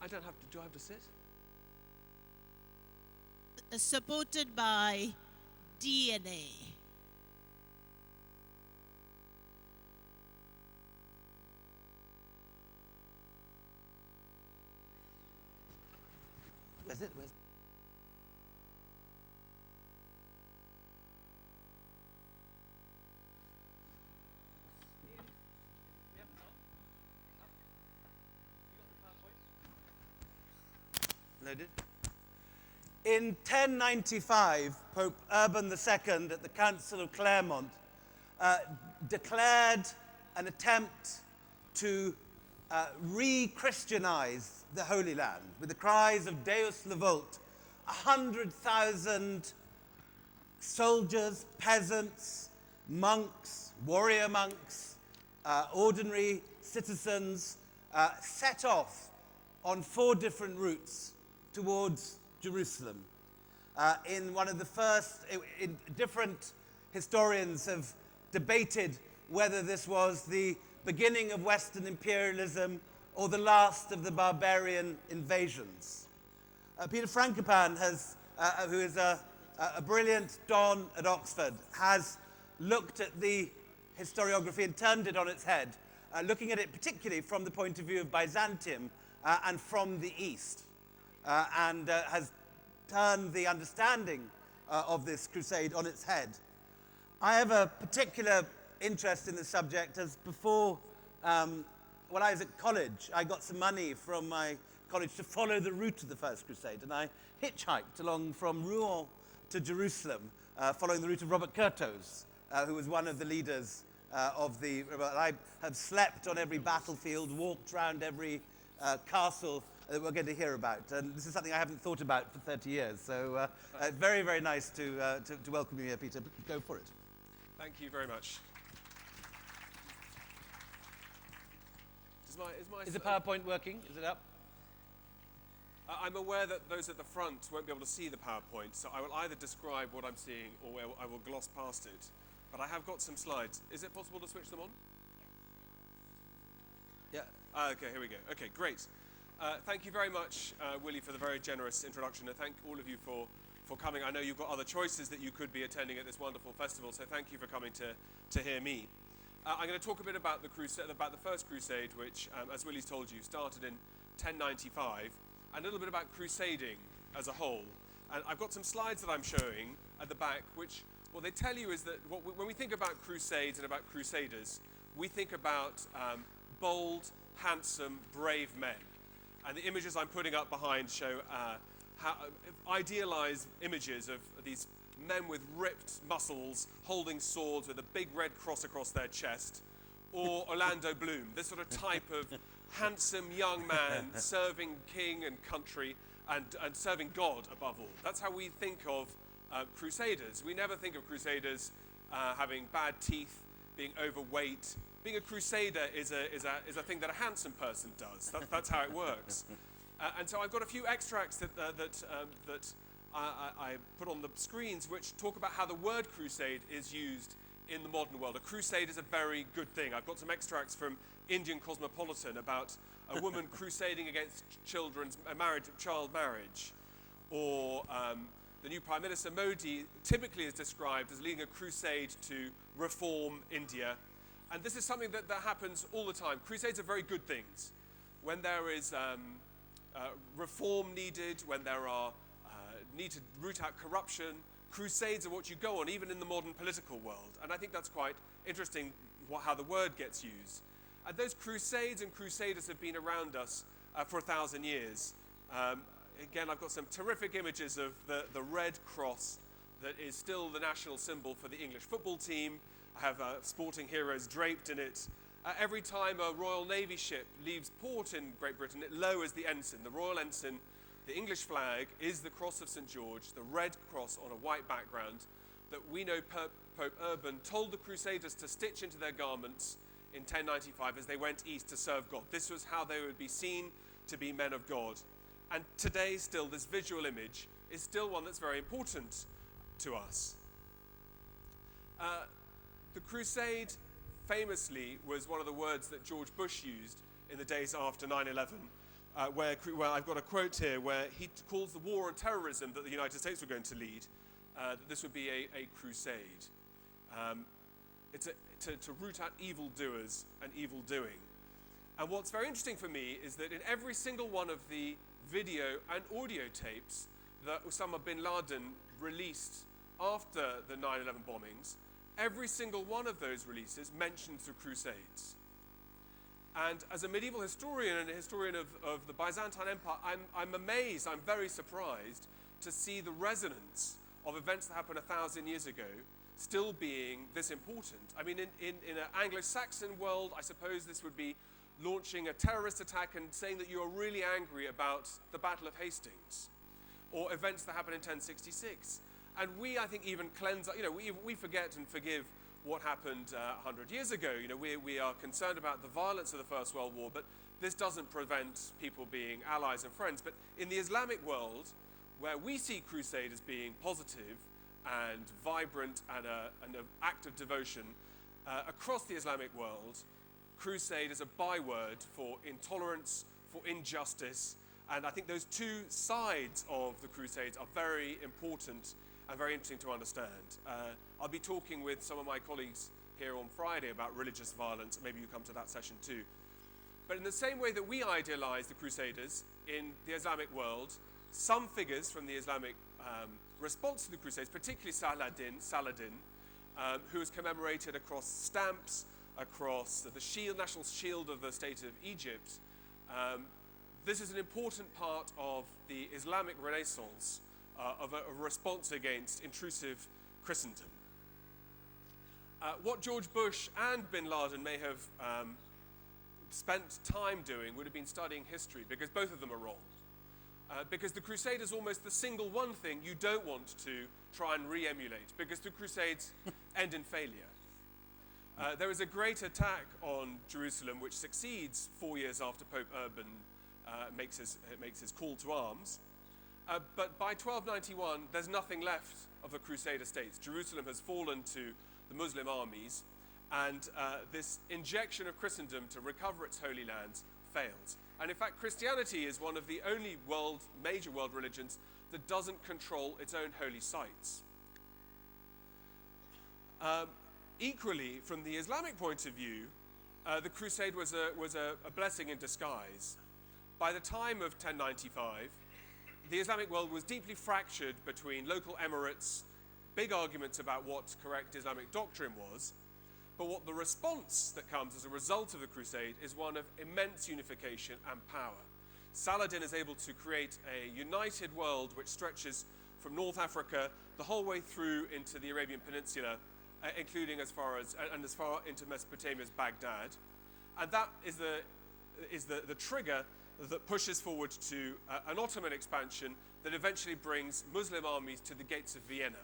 I don't have to, do I have to sit? Supported by DNA. Where's it? Loaded. In 1095, Pope Urban II at the Council of Clermont declared an attempt to re-Christianize the Holy Land with the cries of Deus Levult. 100,000 soldiers, peasants, monks, warrior monks, ordinary citizens set off on 4 different routes towards Jerusalem. In one of the first, different historians have debated whether this was the beginning of Western imperialism or the last of the barbarian invasions. Peter Frankopan who is a brilliant Don at Oxford, has looked at the historiography and turned it on its head, looking at it particularly from the point of view of Byzantium and from the East, and has turned the understanding of this crusade on its head. I have a particular interest in the subject, as before, when I was at college, I got some money from my college to follow the route of the First Crusade, and I hitchhiked along from Rouen to Jerusalem, following the route of Robert Curthose, who was one of the leaders of the... I have slept on every battlefield, walked around every castle that we're going to hear about. And this is something I haven't thought about for 30 years. So very, very nice to welcome you here, Peter. Go for it. Thank you very much. Is the PowerPoint working? Is it up? I'm aware that those at the front won't be able to see the PowerPoint, so I will either describe what I'm seeing or I will gloss past it. But I have got some slides. Is it possible to switch them on? Yeah. Okay, here we go. Okay, great. Thank you very much, Willie, for the very generous introduction, and thank all of you for coming. I know you've got other choices that you could be attending at this wonderful festival, so thank you for coming to hear me. I'm going to talk a bit about the First Crusade, which, as Willie's told you, started in 1095, and a little bit about crusading as a whole. And I've got some slides that I'm showing at the back, which what they tell you is that when we think about crusades and about crusaders, we think about bold, handsome, brave men. And the images I'm putting up behind show idealized images of these men with ripped muscles holding swords with a big red cross across their chest, or Orlando Bloom, this sort of type of handsome young man serving king and country and serving God above all. That's how we think of crusaders. We never think of crusaders having bad teeth, being overweight. Being a crusader is a thing that a handsome person does. That's how it works. And so I've got a few extracts that I put on the screens which talk about how the word crusade is used in the modern world. A crusade is a very good thing. I've got some extracts from Indian Cosmopolitan about a woman crusading against child marriage. Or the new Prime Minister Modi typically is described as leading a crusade to reform India. And this is something that happens all the time. Crusades are very good things. When there is reform needed, when there are need to root out corruption, crusades are what you go on, even in the modern political world. And I think that's quite interesting how the word gets used. And those crusades and crusaders have been around us for 1,000 years. Again, I've got some terrific images of the Red Cross that is still the national symbol for the English football team. I have sporting heroes draped in it. Every time a Royal Navy ship leaves port in Great Britain, it lowers the ensign. The Royal Ensign, the English flag, is the Cross of St. George, the red cross on a white background that we know Pope Urban told the Crusaders to stitch into their garments in 1095 as they went east to serve God. This was how they would be seen to be men of God. And today still, this visual image is still one that's very important to us. The crusade famously was one of the words that George Bush used in the days after 9/11 where I've got a quote here where he calls the war on terrorism that the United States were going to lead, that this would be a crusade. It's to root out evildoers and evil doing. And what's very interesting for me is that in every single one of the video and audio tapes that Osama bin Laden released after the 9/11 bombings, every single one of those releases mentions the Crusades. And as a medieval historian and a historian of the Byzantine Empire, I'm amazed, I'm very surprised to see the resonance of events that happened 1,000 years ago still being this important. I mean, in an Anglo-Saxon world, I suppose this would be launching a terrorist attack and saying that you are really angry about the Battle of Hastings, or events that happened in 1066. And we, I think, even cleanse, we forget and forgive what happened 100 years ago. We are concerned about the violence of the First World War, but this doesn't prevent people being allies and friends. But in the Islamic world, where we see crusade as being positive and vibrant and an act of devotion, across the Islamic world, crusade is a byword for intolerance, for injustice, and I think those two sides of the Crusades are very important and very interesting to understand. I'll be talking with some of my colleagues here on Friday about religious violence. Maybe you come to that session too. But in the same way that we idealize the Crusaders in the Islamic world, some figures from the Islamic response to the Crusades, particularly Saladin, who is commemorated across stamps, across the shield, national shield of the state of Egypt. This is an important part of the Islamic Renaissance, of a response against intrusive Christendom. What George Bush and bin Laden may have spent time doing would have been studying history, because both of them are wrong. Because the Crusade is almost the single one thing you don't want to try and re-emulate, because the Crusades end in failure. There is a great attack on Jerusalem which succeeds 4 years after Pope Urban makes his call to arms. But by 1291, there's nothing left of the Crusader states. Jerusalem has fallen to the Muslim armies, and this injection of Christendom to recover its holy lands fails. And in fact, Christianity is one of the only major world religions that doesn't control its own holy sites. Equally, from the Islamic point of view, the Crusade was a blessing in disguise. By the time of 1095, the Islamic world was deeply fractured between local emirates, big arguments about what correct Islamic doctrine was, but what the response that comes as a result of the Crusade is one of immense unification and power. Saladin is able to create a united world which stretches from North Africa the whole way through into the Arabian Peninsula, including as far into Mesopotamia's Baghdad. And that is the trigger that pushes forward to an Ottoman expansion that eventually brings Muslim armies to the gates of Vienna.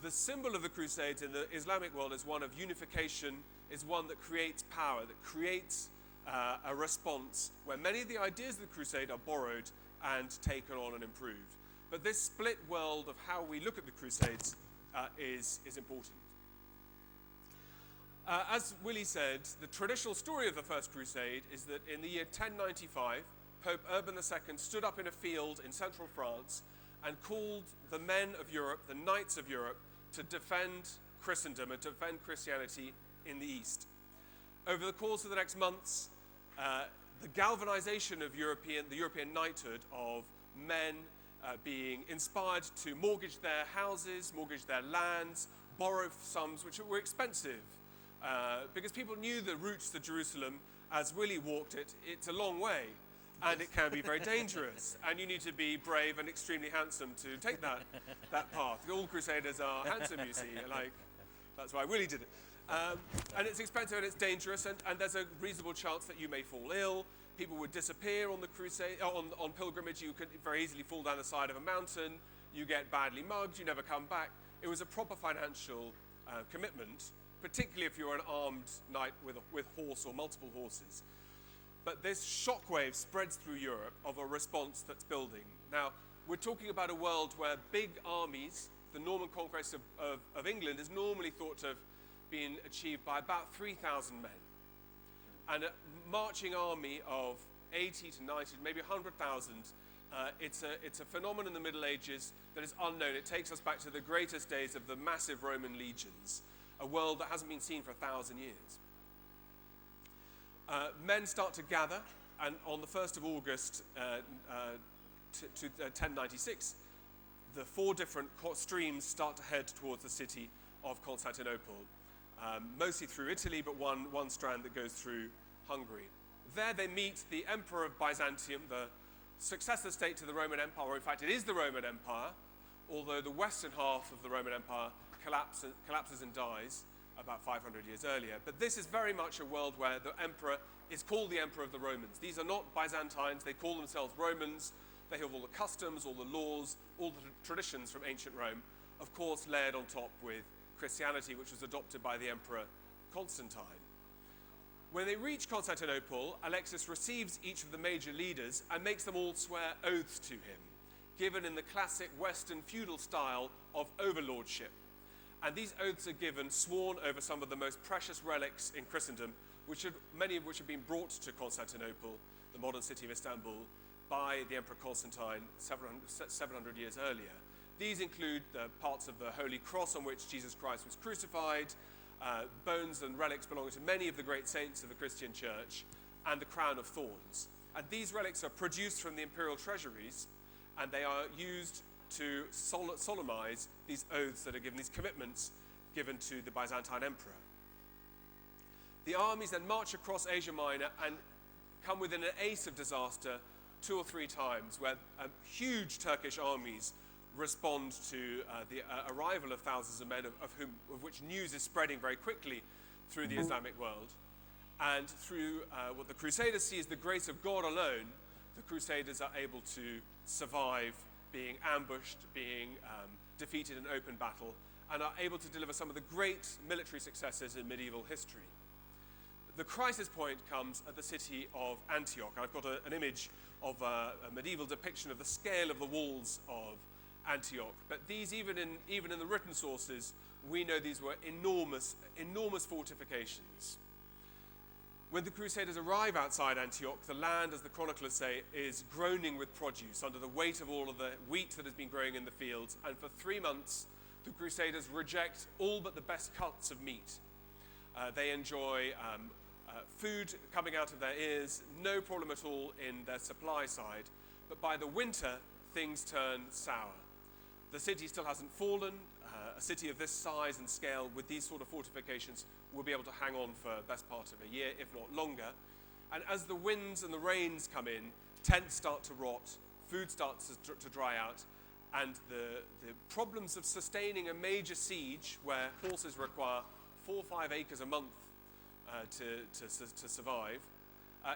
The symbol of the Crusades in the Islamic world is one of unification, is one that creates power, that creates a response where many of the ideas of the Crusade are borrowed and taken on and improved. But this split world of how we look at the Crusades is important. As Willie said, the traditional story of the First Crusade is that in the year 1095, Pope Urban II stood up in a field in central France and called the men of Europe, the knights of Europe, to defend Christendom and to defend Christianity in the East. Over the course of the next months, the galvanization of the European knighthood, of men being inspired to mortgage their houses, mortgage their lands, borrow sums which were expensive, because people knew the routes to Jerusalem. As Willie walked it, it's a long way, and it can be very dangerous, and you need to be brave and extremely handsome to take that path. All crusaders are handsome, you see, that's why Willie did it. And it's expensive and it's dangerous, and there's a reasonable chance that you may fall ill. People would disappear on the crusade, on pilgrimage. You could very easily fall down the side of a mountain. You get badly mugged, you never come back. It was a proper financial commitment, particularly if you're an armed knight with horse or multiple horses. But this shockwave spreads through Europe of a response that's building. Now, we're talking about a world where big armies, the Norman conquest of England, is normally thought to have been achieved by about 3,000 men. And a marching army of 80 to 90, maybe 100,000. It's a phenomenon in the Middle Ages that is unknown. It takes us back to the greatest days of the massive Roman legions, a world that hasn't been seen for 1,000 years. Men start to gather, and on the 1st of August 1096, the 4 different streams start to head towards the city of Constantinople, mostly through Italy, but one strand that goes through Hungary. There they meet the Emperor of Byzantium, the successor state to the Roman Empire, or in fact it is the Roman Empire, although the western half of the Roman Empire collapses and dies about 500 years earlier. But this is very much a world where the emperor is called the Emperor of the Romans. These are not Byzantines, they call themselves Romans. They have all the customs, all the laws, all the traditions from ancient Rome, of course layered on top with Christianity, which was adopted by the Emperor Constantine. When they reach Constantinople, Alexius receives each of the major leaders and makes them all swear oaths to him, given in the classic Western feudal style of overlordship. And these oaths are given, sworn over some of the most precious relics in Christendom, many of which have been brought to Constantinople, the modern city of Istanbul, by the Emperor Constantine 700 years earlier. These include the parts of the Holy Cross on which Jesus Christ was crucified, bones and relics belonging to many of the great saints of the Christian church, and the crown of thorns. And these relics are produced from the imperial treasuries, and they are used to solemnize these oaths that are given, these commitments given to the Byzantine emperor. The armies then march across Asia Minor and come within an ace of disaster 2 or 3 times, where huge Turkish armies respond to the arrival of thousands of men, of which news is spreading very quickly through the Islamic world. And through what the Crusaders see as the grace of God alone, the Crusaders are able to survive being ambushed, being defeated in open battle, and are able to deliver some of the great military successes in medieval history. The crisis point comes at the city of Antioch. I've got an image of a medieval depiction of the scale of the walls of Antioch. But these, even in the written sources, we know these were enormous fortifications. When the Crusaders arrive outside Antioch, the land, as the chroniclers say, is groaning with produce under the weight of all of the wheat that has been growing in the fields. And for 3 months, the Crusaders reject all but the best cuts of meat. They enjoy food coming out of their ears, no problem at all in their supply side. But by the winter, things turn sour. The city still hasn't fallen. A city of this size and scale with these sort of fortifications will be able to hang on for the best part of a year, if not longer. And as the winds and the rains come in, tents start to rot, food starts to dry out, and the problems of sustaining a major siege where horses require 4 or 5 acres a month to survive,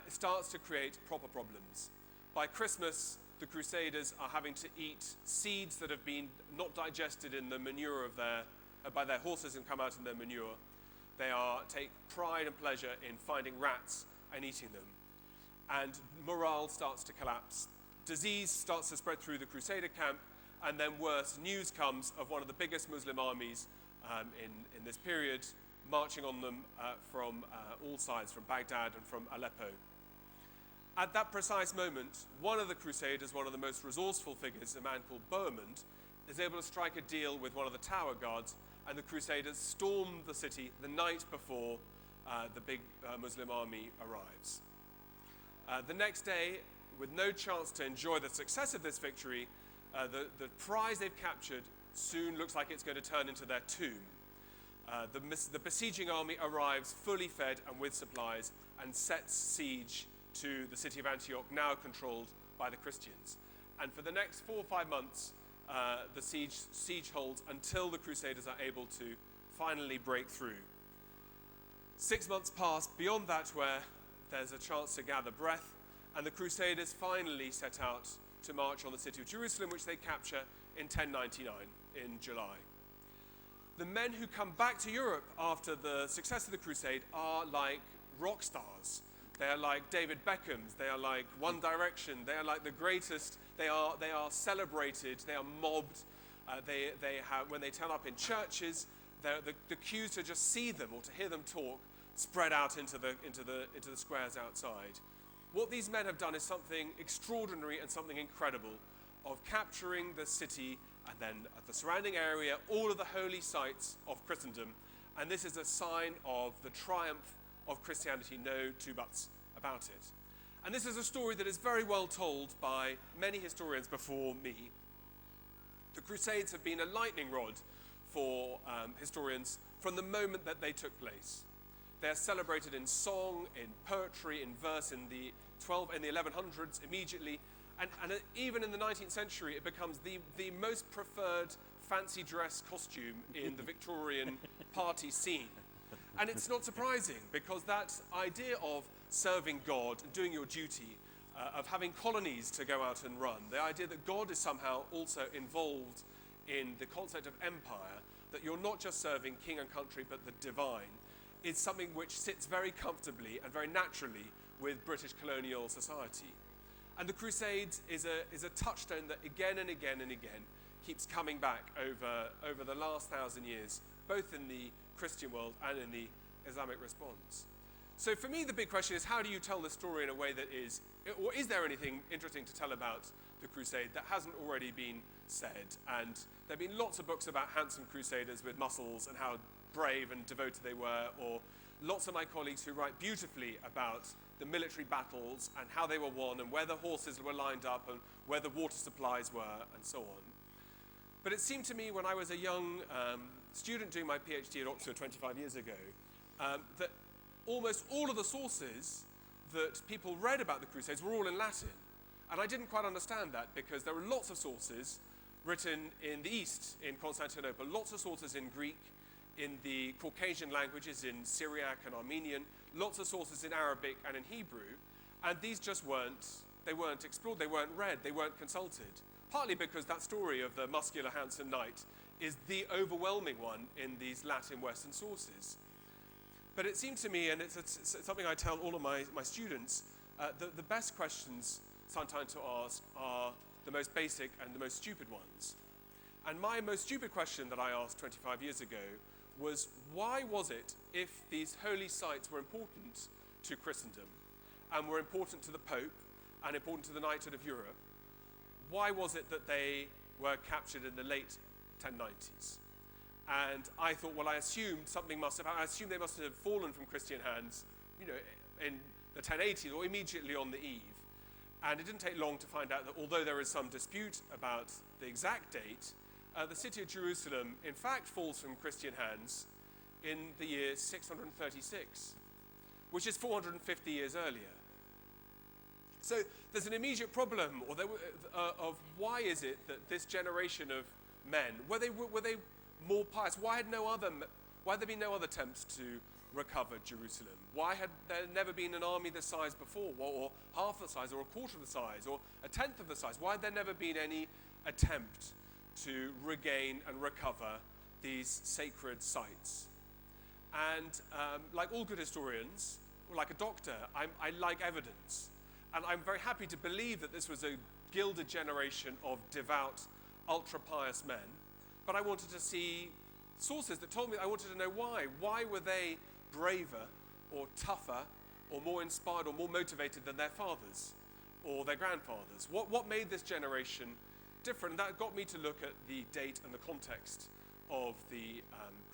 it starts to create proper problems. By Christmas, the Crusaders are having to eat seeds that have been not digested in the manure of by their horses and come out in their manure. They take pride and pleasure in finding rats and eating them. And morale starts to collapse. Disease starts to spread through the Crusader camp, and then worse, news comes of one of the biggest Muslim armies in this period, marching on them from all sides, from Baghdad and from Aleppo. At that precise moment, one of the Crusaders, one of the most resourceful figures, a man called Bohemond, is able to strike a deal with one of the tower guards, and the Crusaders storm the city the night before the big Muslim army arrives. The next day, with no chance to enjoy the success of this victory, the prize they've captured soon looks like it's going to turn into their tomb. The besieging army arrives fully fed and with supplies and sets siege to the city of Antioch, now controlled by the Christians. And for the next 4 or 5 months, the siege holds until the Crusaders are able to finally break through. 6 months pass beyond that, where there's a chance to gather breath, and the Crusaders finally set out to march on the city of Jerusalem, which they capture in 1099, in July. The men who come back to Europe after the success of the Crusade are like rock stars. They are like David Beckhams, they are like One Direction, they are like the greatest, they are celebrated, they are mobbed. When they turn up in churches, the queues to just see them or to hear them talk spread out into the squares outside. What these men have done is something extraordinary and something incredible, of capturing the city and then the surrounding area, all of the holy sites of Christendom. And this is a sign of the triumph of Christianity, no two buts about it. And this is a story that is very well told by many historians before me. The Crusades have been a lightning rod for historians from the moment that they took place. They're celebrated in song, in poetry, in verse in the 1100s immediately. And even in the 19th century, it becomes the most preferred fancy dress costume in the Victorian party scene. And it's not surprising, because that idea of serving God and doing your duty, of having colonies to go out and run, the idea that God is somehow also involved in the concept of empire, that you're not just serving king and country but the divine, is something which sits very comfortably and very naturally with British colonial society. And the Crusades is a touchstone that again and again and again keeps coming back over the last 1,000 years, both in the Christian world and in the Islamic response. So for me, the big question is, how do you tell the story in a way that is, or is there anything interesting to tell about the Crusade that hasn't already been said? And there have been lots of books about handsome crusaders with muscles and how brave and devoted they were, or lots of my colleagues who write beautifully about the military battles and how they were won and where the horses were lined up and where the water supplies were and so on. But it seemed to me when I was a young student doing my PhD at Oxford 25 years ago that almost all of the sources that people read about the Crusades were all in Latin. And I didn't quite understand that, because there were lots of sources written in the East, in Constantinople, lots of sources in Greek, in the Caucasian languages, in Syriac and Armenian, lots of sources in Arabic and in Hebrew, and these just weren't explored, they weren't read, they weren't consulted. Partly because that story of the muscular, handsome knight is the overwhelming one in these Latin Western sources. But it seemed to me, and it's something I tell all of my students, that the best questions sometimes to ask are the most basic and the most stupid ones. And my most stupid question that I asked 25 years ago was, why was it, if these holy sites were important to Christendom and were important to the Pope and important to the knighthood of Europe, why was it that they were captured in the late 1090s? And I thought, well, I assumed something must have happened. I assumed they must have fallen from Christian hands, in the 1080s or immediately on the eve. And it didn't take long to find out that although there is some dispute about the exact date, the city of Jerusalem, in fact, falls from Christian hands in the year 636, which is 450 years earlier. So there's an immediate problem, of why is it that this generation of men, were they more pious? Why had there been no other attempts to recover Jerusalem? Why had there never been an army this size before, or half the size, or a quarter of the size, or a tenth of the size? Why had there never been any attempt to regain and recover these sacred sites? And like all good historians, like a doctor, I like evidence. And I'm very happy to believe that this was a gilded generation of devout, ultra-pious men. But I wanted to see sources that told me, I wanted to know why. Why were they braver or tougher or more inspired or more motivated than their fathers or their grandfathers? What made this generation different? And that got me to look at the date and the context of the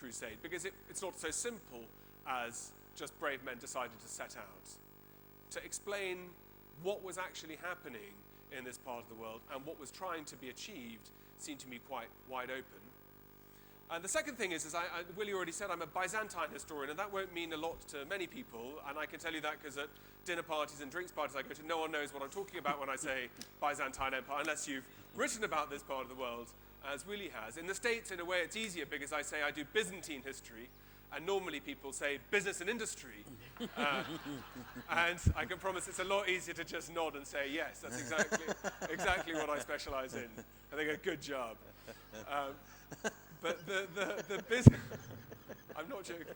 crusade, because it's not so simple as just brave men decided to set out. To explain what was actually happening in this part of the world and what was trying to be achieved seemed to me quite wide open. And the second thing is Willie already said, I'm a Byzantine historian, and that won't mean a lot to many people, and I can tell you that because at dinner parties and drinks parties I go to, no one knows what I'm talking about when I say Byzantine Empire, unless you've written about this part of the world, as Willie has. In the States, in a way, it's easier because I say I do Byzantine history, and normally people say business and industry. And I can promise it's a lot easier to just nod and say, yes, that's exactly what I specialize in. I think a good job. But the business, I'm not joking.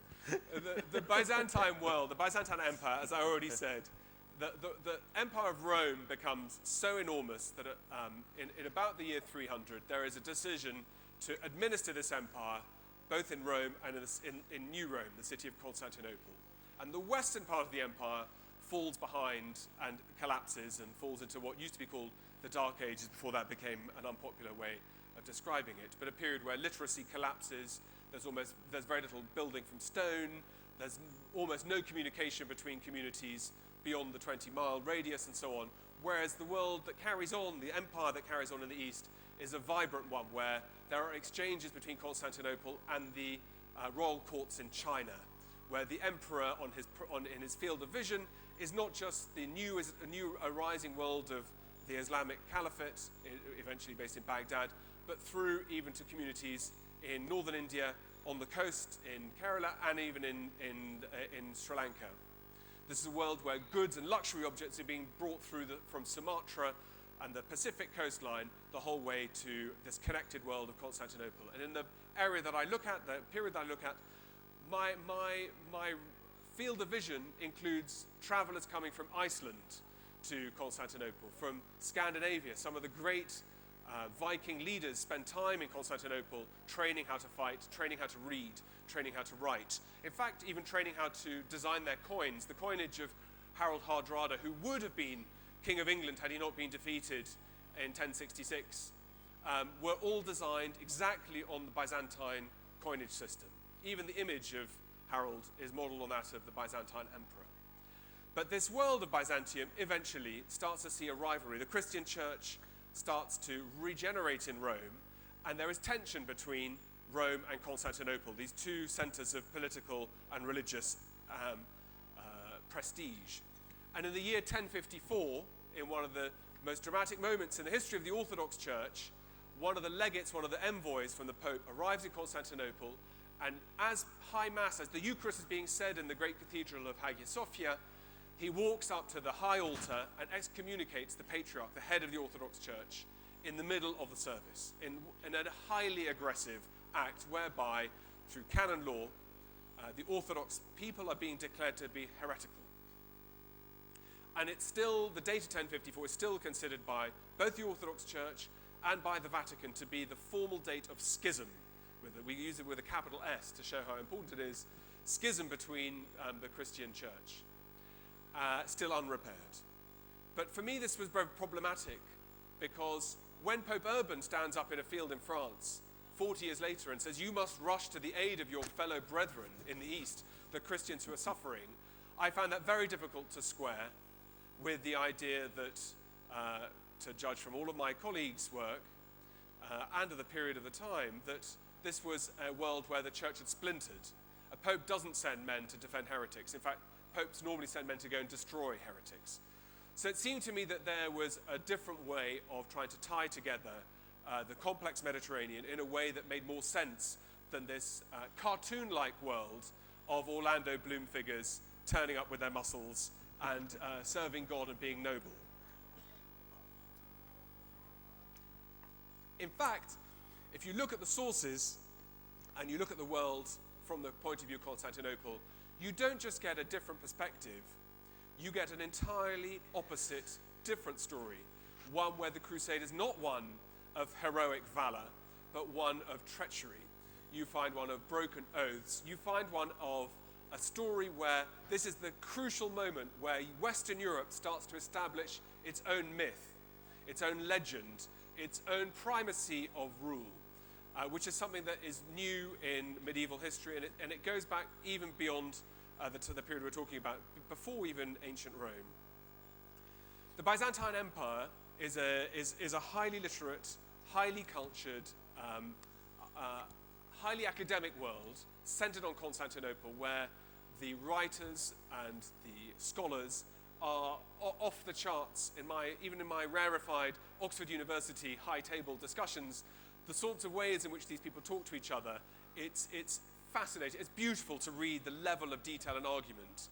The Byzantine world, the Byzantine Empire, as I already said, the Empire of Rome becomes so enormous that in about the year 300, there is a decision to administer this empire both in Rome and in New Rome, the city of Constantinople. And the western part of the empire falls behind and collapses and falls into what used to be called the Dark Ages before that became an unpopular way of describing it, but a period where literacy collapses, there's very little building from stone, there's almost no communication between communities beyond the 20-mile radius and so on, whereas the world that carries on, the empire that carries on in the east, is a vibrant one where there are exchanges between Constantinople and the royal courts in China, where the emperor in his field of vision is not just the new arising world of the Islamic Caliphate, eventually based in Baghdad, but through even to communities in northern India, on the coast, in Kerala, and even in Sri Lanka. This is a world where goods and luxury objects are being brought through from Sumatra and the Pacific coastline the whole way to this connected world of Constantinople. And in the area that I look at, the period that I look at, my field of vision includes travelers coming from Iceland to Constantinople, from Scandinavia. Some of the great Viking leaders spent time in Constantinople training how to fight, training how to read, training how to write. In fact, even training how to design their coins. The coinage of Harald Hardrada, who would have been King of England had he not been defeated in 1066, were all designed exactly on the Byzantine coinage system. Even the image of Harold is modeled on that of the Byzantine emperor. But this world of Byzantium eventually starts to see a rivalry. The Christian church starts to regenerate in Rome, and there is tension between Rome and Constantinople, these two centers of political and religious prestige. And in the year 1054, in one of the most dramatic moments in the history of the Orthodox Church, one of the legates, one of the envoys from the Pope, arrives in Constantinople, and as High Mass, as the Eucharist is being said in the great cathedral of Hagia Sophia, he walks up to the high altar and excommunicates the Patriarch, the head of the Orthodox Church, in the middle of the service, in a highly aggressive act whereby, through canon law, the Orthodox people are being declared to be heretical. And it's still, the date of 1054 is still considered by both the Orthodox Church and by the Vatican to be the formal date of schism. We use it with a capital S to show how important it is. Schism between the Christian church. Still unrepaired. But for me this was very problematic, because when Pope Urban stands up in a field in France 40 years later and says, you must rush to the aid of your fellow brethren in the East, the Christians who are suffering, I found that very difficult to square with the idea that, to judge from all of my colleagues' work and of the period of the time, that this was a world where the church had splintered. A pope doesn't send men to defend heretics. In fact, popes normally send men to go and destroy heretics. So it seemed to me that there was a different way of trying to tie together the complex Mediterranean in a way that made more sense than this cartoon-like world of Orlando Bloom figures turning up with their muscles and serving God and being noble. In fact, if you look at the sources and you look at the world from the point of view of Constantinople, you don't just get a different perspective, you get an entirely opposite, different story. One where the crusade is not one of heroic valor, but one of treachery. You find one of broken oaths. You find one of a story where this is the crucial moment where Western Europe starts to establish its own myth, its own legend, its own primacy of rule, which is something that is new in medieval history, and it goes back even beyond the period we're talking about, before even ancient Rome. The Byzantine Empire is a highly literate, highly cultured, highly academic world centered on Constantinople, where the writers and the scholars are off the charts. Even in my rarefied Oxford University high table discussions, the sorts of ways in which these people talk to each other, it's fascinating. It's beautiful to read the level of detail and argument.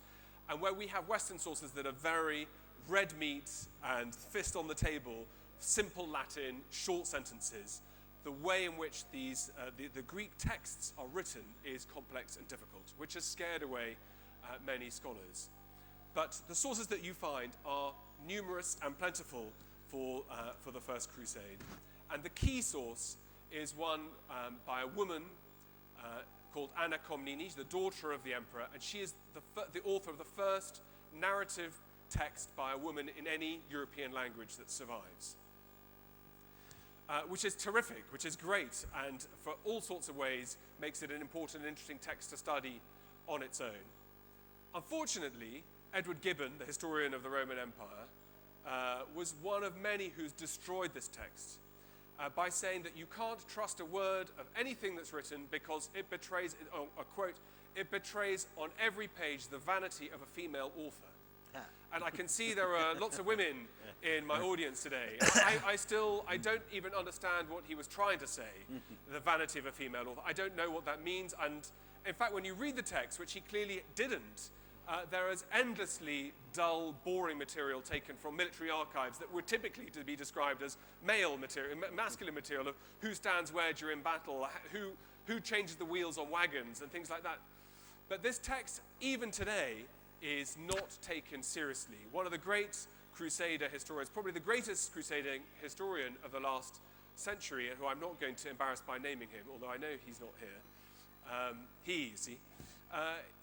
And where we have Western sources that are very red meat and fist on the table, simple Latin, short sentences, the way in which these the Greek texts are written is complex and difficult, which has scared away many scholars. But the sources that you find are numerous and plentiful for the First Crusade. And the key source is one by a woman called Anna Komnene, the daughter of the emperor, and she is the author of the first narrative text by a woman in any European language that survives. Which is terrific, which is great, and for all sorts of ways makes it an important and interesting text to study on its own. Unfortunately, Edward Gibbon, the historian of the Roman Empire, was one of many who's destroyed this text by saying that you can't trust a word of anything that's written because it betrays, a quote, it betrays on every page the vanity of a female author. And I can see there are lots of women in my audience today. I don't even understand what he was trying to say, the vanity of a female author. I don't know what that means. And in fact, when you read the text, which he clearly didn't, there is endlessly dull, boring material taken from military archives that were typically to be described as male material, masculine material of who stands where during battle, who changes the wheels on wagons and things like that. But this text, even today, is not taken seriously. One of the great Crusader historians, probably the greatest Crusading historian of the last century, who I'm not going to embarrass by naming him, although I know he's not here.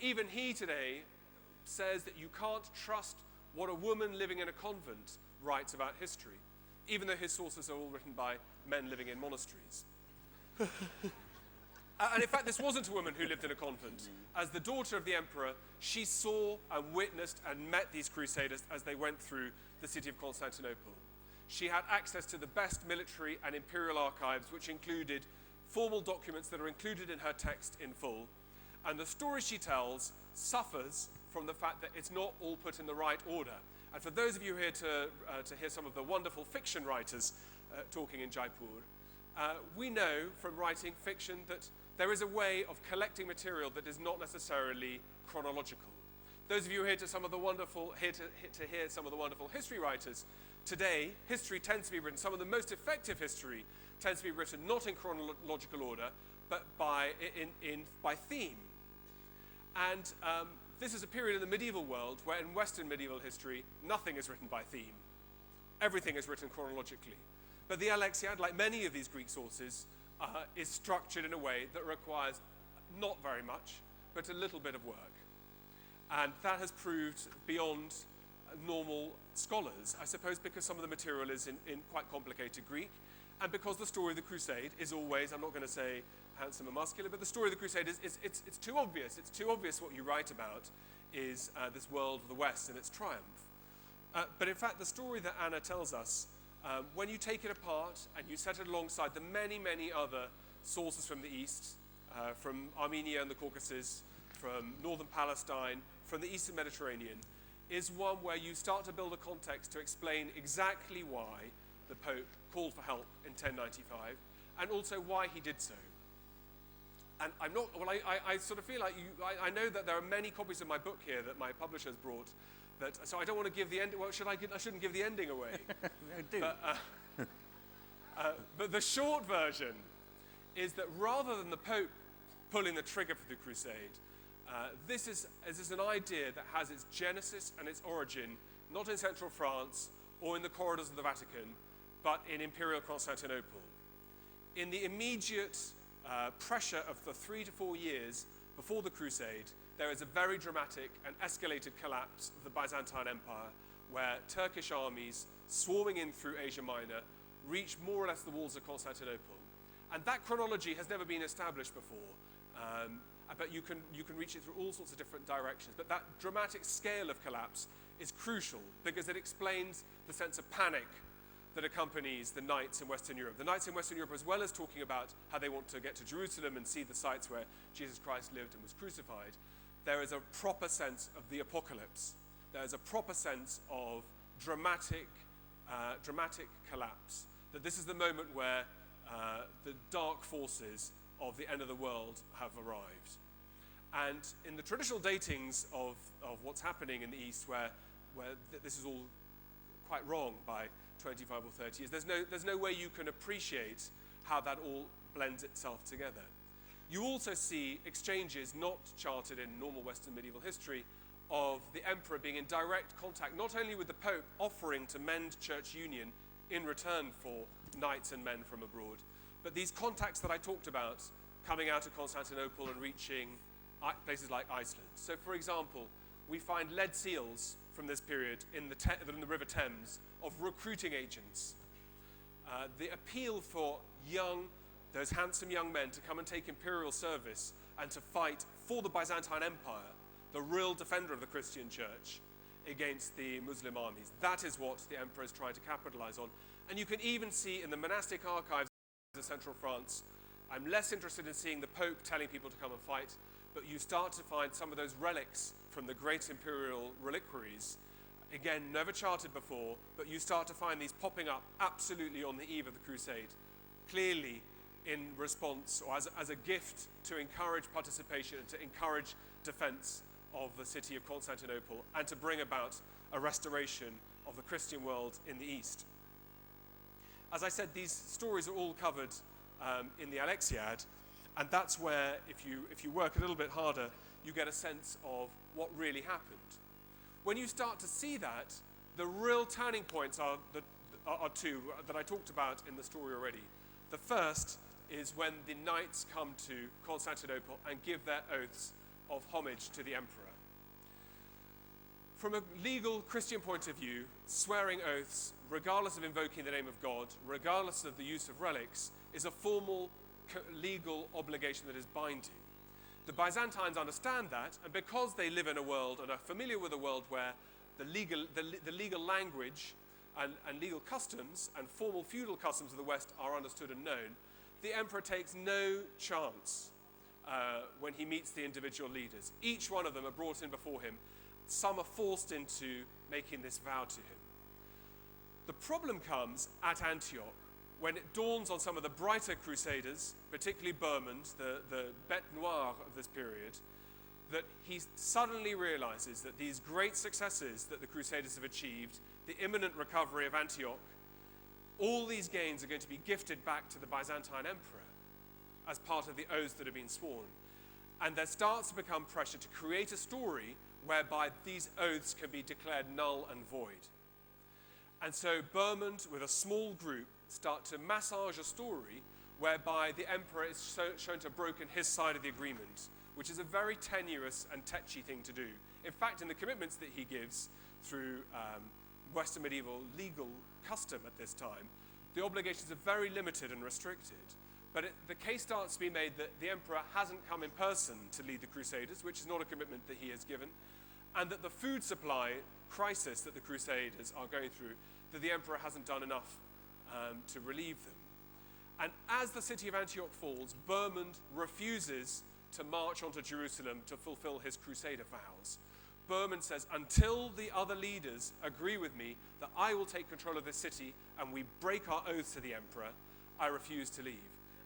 Even he today says that you can't trust what a woman living in a convent writes about history, even though his sources are all written by men living in monasteries. And in fact, this wasn't a woman who lived in a convent. As the daughter of the emperor, she saw and witnessed and met these crusaders as they went through the city of Constantinople. She had access to the best military and imperial archives, which included formal documents that are included in her text in full. And the story she tells suffers from the fact that it's not all put in the right order. And for those of you here to hear some of the wonderful fiction writers talking in Jaipur, we know from writing fiction that there is a way of collecting material that is not necessarily chronological. Those of you here to hear some of the wonderful history writers, today history tends to be written, some of the most effective history tends to be written not in chronological order, but by theme. And this is a period in the medieval world where in Western medieval history, nothing is written by theme. Everything is written chronologically. But the Alexiad, like many of these Greek sources, is structured in a way that requires not very much, but a little bit of work. And that has proved beyond normal scholars, I suppose because some of the material is in quite complicated Greek, and because the story of the Crusade is always, I'm not going to say handsome and muscular, but the story of the Crusade it's too obvious. It's too obvious what you write about is this world of the West and its triumph. But in fact, the story that Anna tells us, when you take it apart and you set it alongside the many, many other sources from the East, from Armenia and the Caucasus, from northern Palestine, from the Eastern Mediterranean, is one where you start to build a context to explain exactly why the Pope called for help in 1095, and also why he did so. And I'm not, well, I sort of feel like I know that there are many copies of my book here that my publishers brought, so I don't want to give the ending, well, I shouldn't give the ending away. No, do. But the short version is that rather than the Pope pulling the trigger for the Crusade, this is an idea that has its genesis and its origin not in central France or in the corridors of the Vatican, but in imperial Constantinople. In the immediate pressure of the 3 to 4 years before the Crusade, there is a very dramatic and escalated collapse of the Byzantine Empire, where Turkish armies swarming in through Asia Minor reach more or less the walls of Constantinople. And that chronology has never been established before, but you can reach it through all sorts of different directions. But that dramatic scale of collapse is crucial because it explains the sense of panic that accompanies the Knights in Western Europe. The Knights in Western Europe, as well as talking about how they want to get to Jerusalem and see the sites where Jesus Christ lived and was crucified, there is a proper sense of the apocalypse. There is a proper sense of dramatic collapse. That this is the moment where the dark forces of the end of the world have arrived. And in the traditional datings of what's happening in the East, where this is all quite wrong by 25 or 30 years, there's no way you can appreciate how that all blends itself together. You also see exchanges not charted in normal Western medieval history of the emperor being in direct contact not only with the Pope offering to mend church union in return for knights and men from abroad, but these contacts that I talked about coming out of Constantinople and reaching places like Iceland. So for example, we find lead seals from this period in the River Thames of recruiting agents. The appeal for those handsome young men to come and take imperial service and to fight for the Byzantine Empire, the real defender of the Christian church, against the Muslim armies. That is what the emperor is trying to capitalize on. And you can even see in the monastic archives of central France, I'm less interested in seeing the Pope telling people to come and fight, but you start to find some of those relics from the great imperial reliquaries, again, never charted before, but you start to find these popping up absolutely on the eve of the crusade, clearly in response or as a gift to encourage participation and to encourage defense of the city of Constantinople and to bring about a restoration of the Christian world in the East. As I said, these stories are all covered in the Alexiad, and that's where, if you work a little bit harder, you get a sense of what really happened. When you start to see that, the real turning points are two that I talked about in the story already. The first is when the knights come to Constantinople and give their oaths of homage to the emperor. From a legal Christian point of view, swearing oaths, regardless of invoking the name of God, regardless of the use of relics, is a formal legal obligation that is binding. The Byzantines understand that, and because they live in a world and are familiar with a world where the legal language and legal customs and formal feudal customs of the West are understood and known, the emperor takes no chance when he meets the individual leaders. Each one of them are brought in before him. Some are forced into making this vow to him. The problem comes at Antioch, when it dawns on some of the brighter crusaders, particularly Bohemond, the bête noire of this period, that he suddenly realizes that these great successes that the crusaders have achieved, the imminent recovery of Antioch, all these gains are going to be gifted back to the Byzantine emperor as part of the oaths that have been sworn. And there starts to become pressure to create a story whereby these oaths can be declared null and void. And so Bohemond, with a small group, start to massage a story whereby the emperor is shown to have broken his side of the agreement, which is a very tenuous and tetchy thing to do. In fact, in the commitments that he gives through Western medieval legal custom at this time, the obligations are very limited and restricted. But the case starts to be made that the emperor hasn't come in person to lead the Crusaders, which is not a commitment that he has given, and that the food supply crisis that the Crusaders are going through, that the emperor hasn't done enough to relieve them. And as the city of Antioch falls, Bohemond refuses to march onto Jerusalem to fulfill his crusader vows. Bohemond says, until the other leaders agree with me that I will take control of this city and we break our oaths to the emperor, I refuse to leave.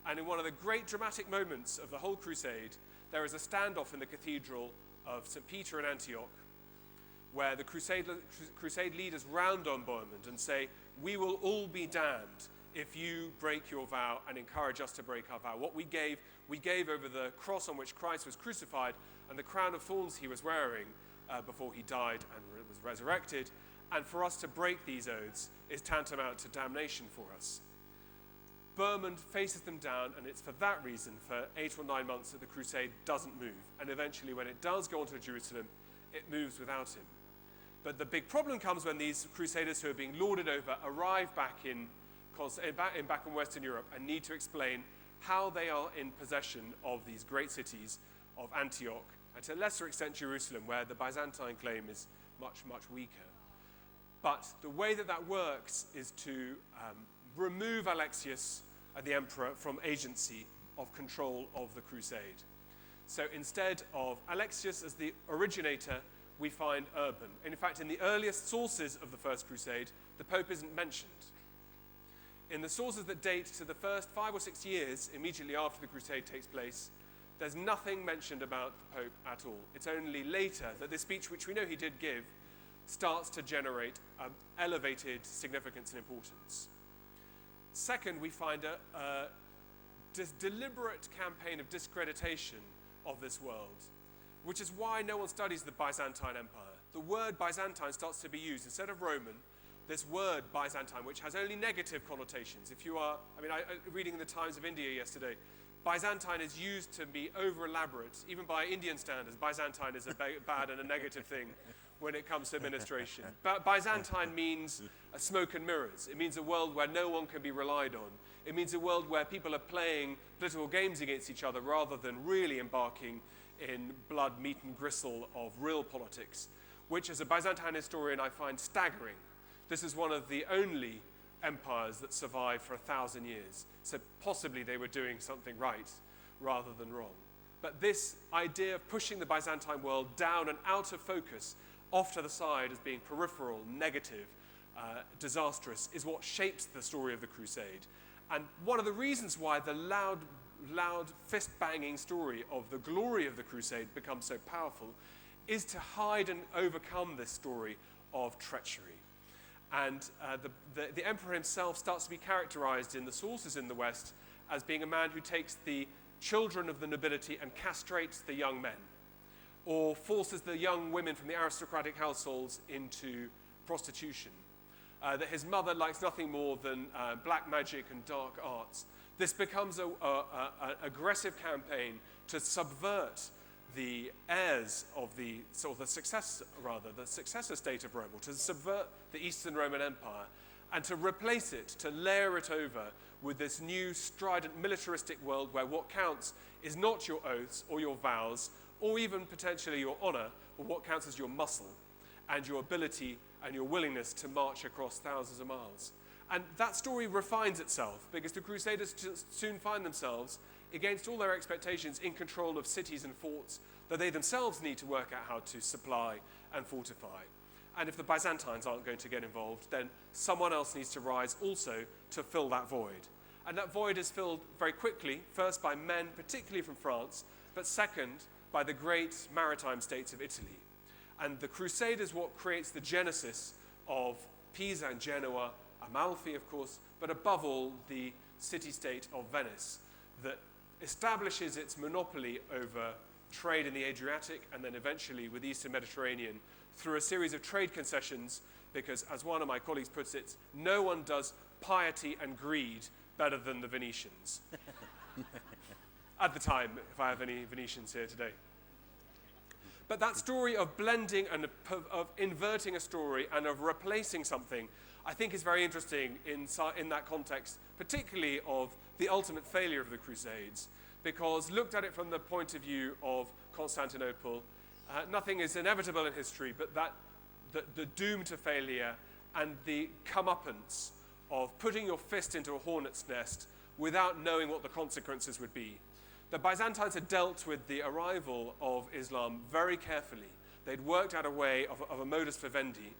And in one of the great dramatic moments of the whole crusade, there is a standoff in the cathedral of St. Peter in Antioch, where the crusade leaders round on Bohemond and say, we will all be damned if you break your vow and encourage us to break our vow. What we gave over the cross on which Christ was crucified and the crown of thorns he was wearing before he died and was resurrected. And for us to break these oaths is tantamount to damnation for us. Bohemond faces them down, and it's for that reason, for 8 or 9 months, that the crusade doesn't move. And eventually, when it does go onto Jerusalem, it moves without him. But the big problem comes when these crusaders who are being lorded over arrive back in Western Europe and need to explain how they are in possession of these great cities of Antioch, and to a lesser extent Jerusalem, where the Byzantine claim is much, much weaker. But the way that works is to remove Alexius, the emperor, from agency of control of the crusade. So instead of Alexius as the originator, we find Urban. And in fact, in the earliest sources of the First Crusade, the Pope isn't mentioned. In the sources that date to the first 5 or 6 years immediately after the crusade takes place, there's nothing mentioned about the Pope at all. It's only later that this speech, which we know he did give, starts to generate elevated significance and importance. Second, we find a deliberate campaign of discreditation of this world, which is why no one studies the Byzantine Empire. The word Byzantine starts to be used instead of Roman. This word Byzantine, which has only negative connotations. If you are, reading in the Times of India yesterday, Byzantine is used to be over-elaborate. Even by Indian standards, Byzantine is a bad and a negative thing. when it comes to administration. But Byzantine means smoke and mirrors. It means a world where no one can be relied on. It means a world where people are playing political games against each other rather than really embarking in blood, meat and gristle of real politics, which as a Byzantine historian I find staggering. This is one of the only empires that survived for 1,000 years. So possibly they were doing something right rather than wrong. But this idea of pushing the Byzantine world down and out of focus, off to the side as being peripheral, negative, disastrous, is what shapes the story of the Crusade. And one of the reasons why the loud fist-banging story of the glory of the Crusade becomes so powerful is to hide and overcome this story of treachery. And the emperor himself starts to be characterized in the sources in the West as being a man who takes the children of the nobility and castrates the young men, or forces the young women from the aristocratic households into prostitution. That his mother likes nothing more than black magic and dark arts. This becomes an aggressive campaign to subvert the heirs of the successor state of Rome, or to subvert the Eastern Roman Empire, and to replace it, to layer it over with this new strident militaristic world where what counts is not your oaths or your vows, or even potentially your honor, but what counts is your muscle and your ability and your willingness to march across thousands of miles. And that story refines itself because the Crusaders soon find themselves, against all their expectations, in control of cities and forts that they themselves need to work out how to supply and fortify. And if the Byzantines aren't going to get involved, then someone else needs to rise also to fill that void. And that void is filled very quickly, first by men, particularly from France, but second by the great maritime states of Italy. And the Crusade is what creates the genesis of Pisa and Genoa, Amalfi, of course, but above all, the city-state of Venice that establishes its monopoly over trade in the Adriatic and then eventually with the Eastern Mediterranean through a series of trade concessions because, as one of my colleagues puts it, no one does piety and greed better than the Venetians. At the time, if I have any Venetians here today. But that story of blending and of inverting a story and of replacing something, I think is very interesting in that context, particularly of the ultimate failure of the Crusades, because looked at it from the point of view of Constantinople, nothing is inevitable in history, but the doom to failure and the comeuppance of putting your fist into a hornet's nest without knowing what the consequences would be. The Byzantines had dealt with the arrival of Islam very carefully. They'd worked out a way of a modus vivendi.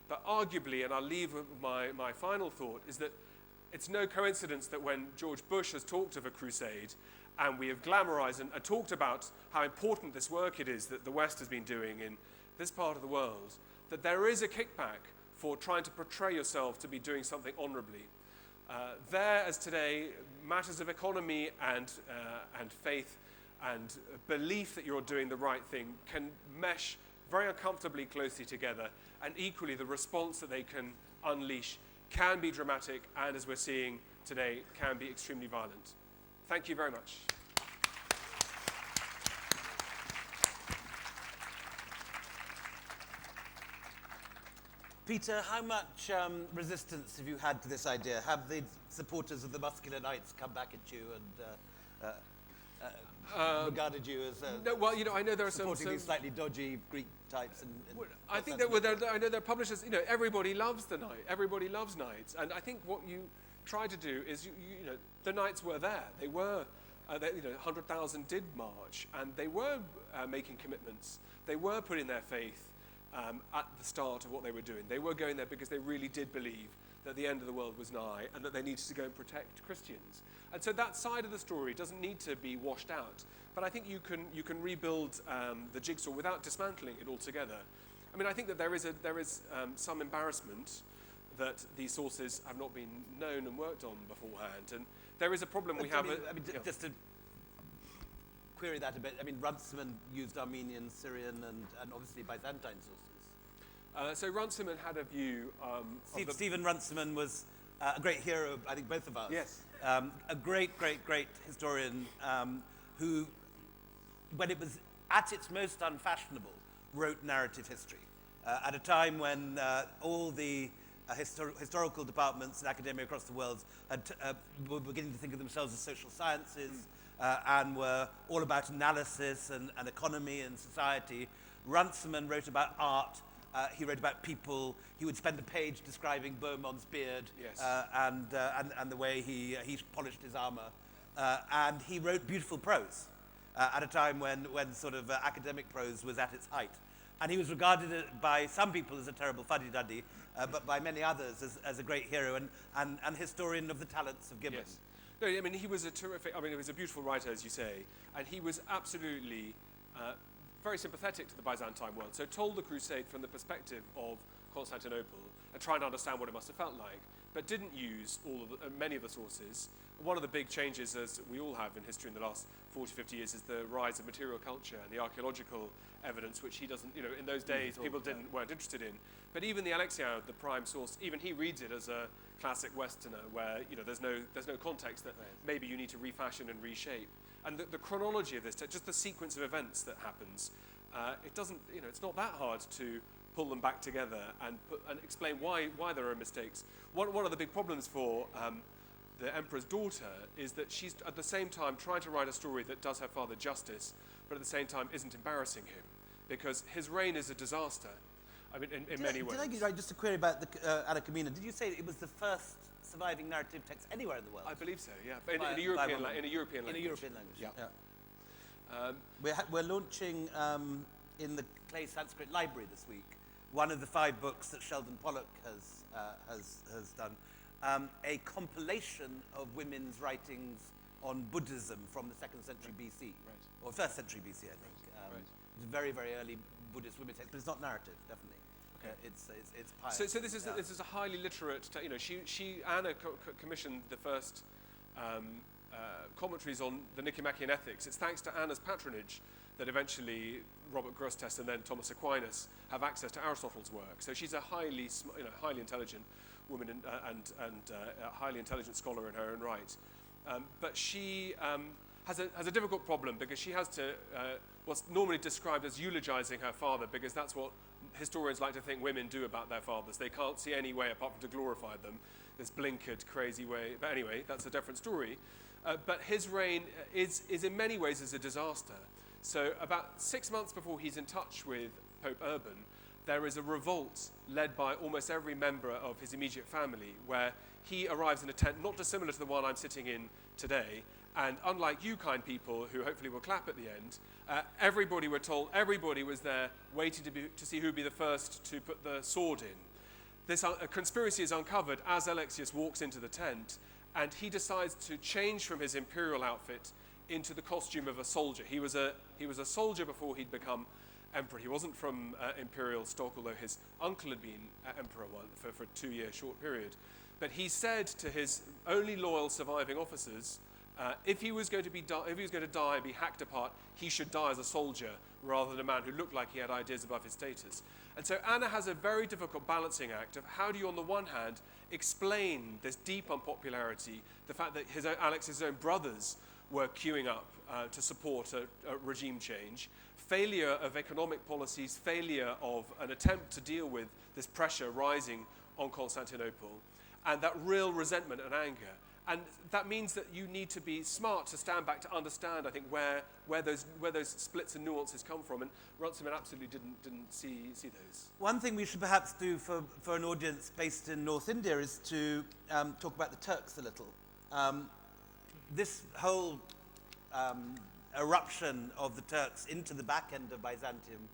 But arguably, and I'll leave with my final thought, is that it's no coincidence that when George Bush has talked of a crusade, and we have glamorized and talked about how important this work it is that the West has been doing in this part of the world, that there is a kickback for trying to portray yourself to be doing something honorably. There, as today, matters of economy and faith and belief that you're doing the right thing can mesh very uncomfortably closely together, and equally the response that they can unleash can be dramatic and, as we're seeing today, can be extremely violent. Thank you very much. Peter, how much resistance have you had to this idea? Have the supporters of the Muscular Knights come back at you and regarded you as no, well, I know there are supporting these slightly dodgy Greek types? I think that I know there are publishers. Everybody loves the Knight. Everybody loves Knights, and I think what you try to do is, the Knights were there. They were, 100,000 did march, and they were making commitments. They were putting their faith at the start of what they were doing. They were going there because they really did believe that the end of the world was nigh and that they needed to go and protect Christians. And so that side of the story doesn't need to be washed out. But I think you can rebuild the jigsaw without dismantling it altogether. I mean, I think that there is some embarrassment that these sources have not been known and worked on beforehand. And there is a problem we have. Just to query that a bit, Runciman used Armenian, Syrian, and obviously Byzantine sources. So Runciman had a view. Stephen Runciman was a great hero, I think both of us. Yes. A great historian who, when it was at its most unfashionable, wrote narrative history. at a time when all the historical departments in academia across the world were beginning to think of themselves as social sciences and were all about analysis and economy and society. Runciman wrote about art. He wrote about people. He would spend a page describing Beaumont's beard Yes. and the way he polished his armor. And he wrote beautiful prose at a time when sort of academic prose was at its height. And he was regarded by some people as a terrible fuddy-duddy, but by many others as a great hero and historian of the talents of Gibbon. Yes. No, I mean, he was a terrific, I mean, he was a beautiful writer, as you say, and he was absolutely very sympathetic to the Byzantine world. So told the Crusade from the perspective of Constantinople and trying to understand what it must have felt like, but didn't use many of the sources. One of the big changes, as we all have in history in the last 40, 50 years, is the rise of material culture and the archaeological evidence, which he doesn't, in those days, people weren't interested in. But even the Alexiad, the prime source, even he reads it as a classic Westerner, where there's no context that maybe you need to refashion and reshape. And the chronology of this, just the sequence of events that happens, it doesn't, it's not that hard to pull them back together and explain why there are mistakes. One of the big problems for the emperor's daughter is that she's at the same time trying to write a story that does her father justice, but at the same time isn't embarrassing him, because his reign is a disaster. I mean, in many ways. Did I get right, just a query about the Anna Comnena? Did you say it was the first surviving narrative text anywhere in the world? I believe so, yeah. In a European language. In a European language, yeah. We're launching in the Clay Sanskrit Library this week one of the 5 books that Sheldon Pollock has done, a compilation of women's writings on Buddhism from the 2nd century BC, or 1st century BC, I think. It's very, very early Buddhist women's text, but it's not narrative, definitely. Okay. It's pious. So this is a highly literate. Anna commissioned the first commentaries on the Nicomachean Ethics. It's thanks to Anna's patronage that eventually Robert Grosseteste and then Thomas Aquinas have access to Aristotle's work. So she's a highly intelligent woman and a highly intelligent scholar in her own right. But she has a difficult problem because she has to what's normally described as eulogizing her father, because that's what historians like to think women do about their fathers. They can't see any way apart from to glorify them, this blinkered, crazy way. But anyway, that's a different story. But his reign is in many ways is a disaster. So about 6 months before he's in touch with Pope Urban, there is a revolt led by almost every member of his immediate family, where he arrives in a tent not dissimilar to the one I'm sitting in today. And unlike you kind people, who hopefully will clap at the end, everybody was there waiting to see who would be the first to put the sword in. This conspiracy is uncovered as Alexius walks into the tent, and he decides to change from his imperial outfit into the costume of a soldier. He was a soldier before he'd become emperor. He wasn't from imperial stock, although his uncle had been emperor for a 2-year short period. But he said to his only loyal surviving officers, if he was going to die and be hacked apart, he should die as a soldier rather than a man who looked like he had ideas above his status. And so Anna has a very difficult balancing act of how do you, on the one hand, explain this deep unpopularity, the fact that Alex's own brothers were queuing up to support a regime change, failure of economic policies, failure of an attempt to deal with this pressure rising on Constantinople, and that real resentment and anger. And that means that you need to be smart to stand back to understand, I think, where those splits and nuances come from. And Runciman absolutely didn't see those. One thing we should perhaps do for an audience based in North India is to talk about the Turks a little. This whole eruption of the Turks into the back end of Byzantium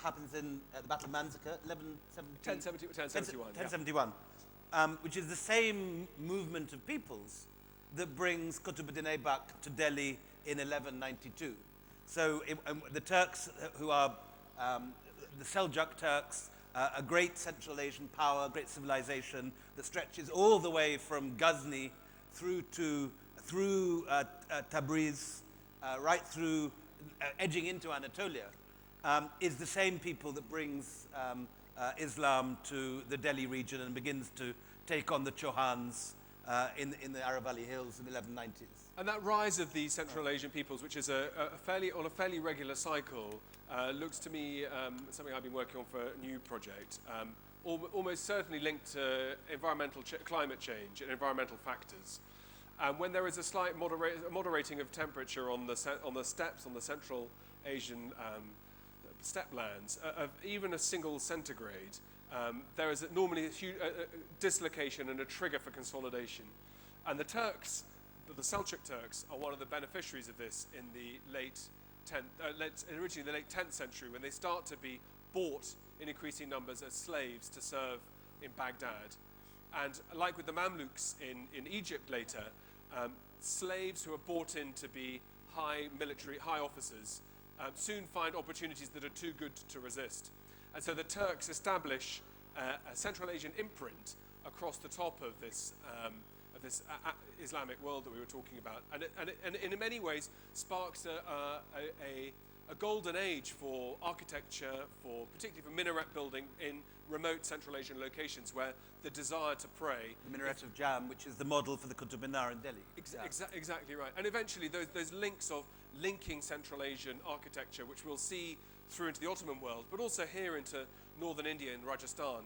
happens at the Battle of Manzikert, 1071. Which is the same movement of peoples that brings Qutb-ud-Din Aybak to Delhi in 1192. So the Turks, who are the Seljuk Turks, a great Central Asian power, great civilization that stretches all the way from Ghazni through Tabriz, right through, edging into Anatolia, is the same people that brings Islam to the Delhi region and begins to take on the Chauhans in the Aravalli Hills in the 1190s. And that rise of the Central Asian peoples, which is on a fairly regular cycle, looks to me something I've been working on for a new project, almost certainly linked to climate change and environmental factors. When there is a slight moderating of temperature on the steppes, on the Central Asian steppe lands, of even a single centigrade, there is normally a huge dislocation and a trigger for consolidation. And the Turks, the Seljuk Turks, are one of the beneficiaries of this in the originally the late 10th century, when they start to be bought in increasing numbers as slaves to serve in Baghdad. And like with the Mamluks in Egypt later, slaves who are bought in to be high officers soon find opportunities that are too good to resist. And so the Turks establish a Central Asian imprint across the top of this Islamic world that we were talking about. And in many ways sparks a golden age for architecture, particularly for minaret building in remote Central Asian locations where the desire to pray. The Minaret of Jam, which is the model for the Qutb Minar in Delhi. Exactly right. And eventually those links of linking Central Asian architecture, which we'll see through into the Ottoman world, but also here into northern India and Rajasthan,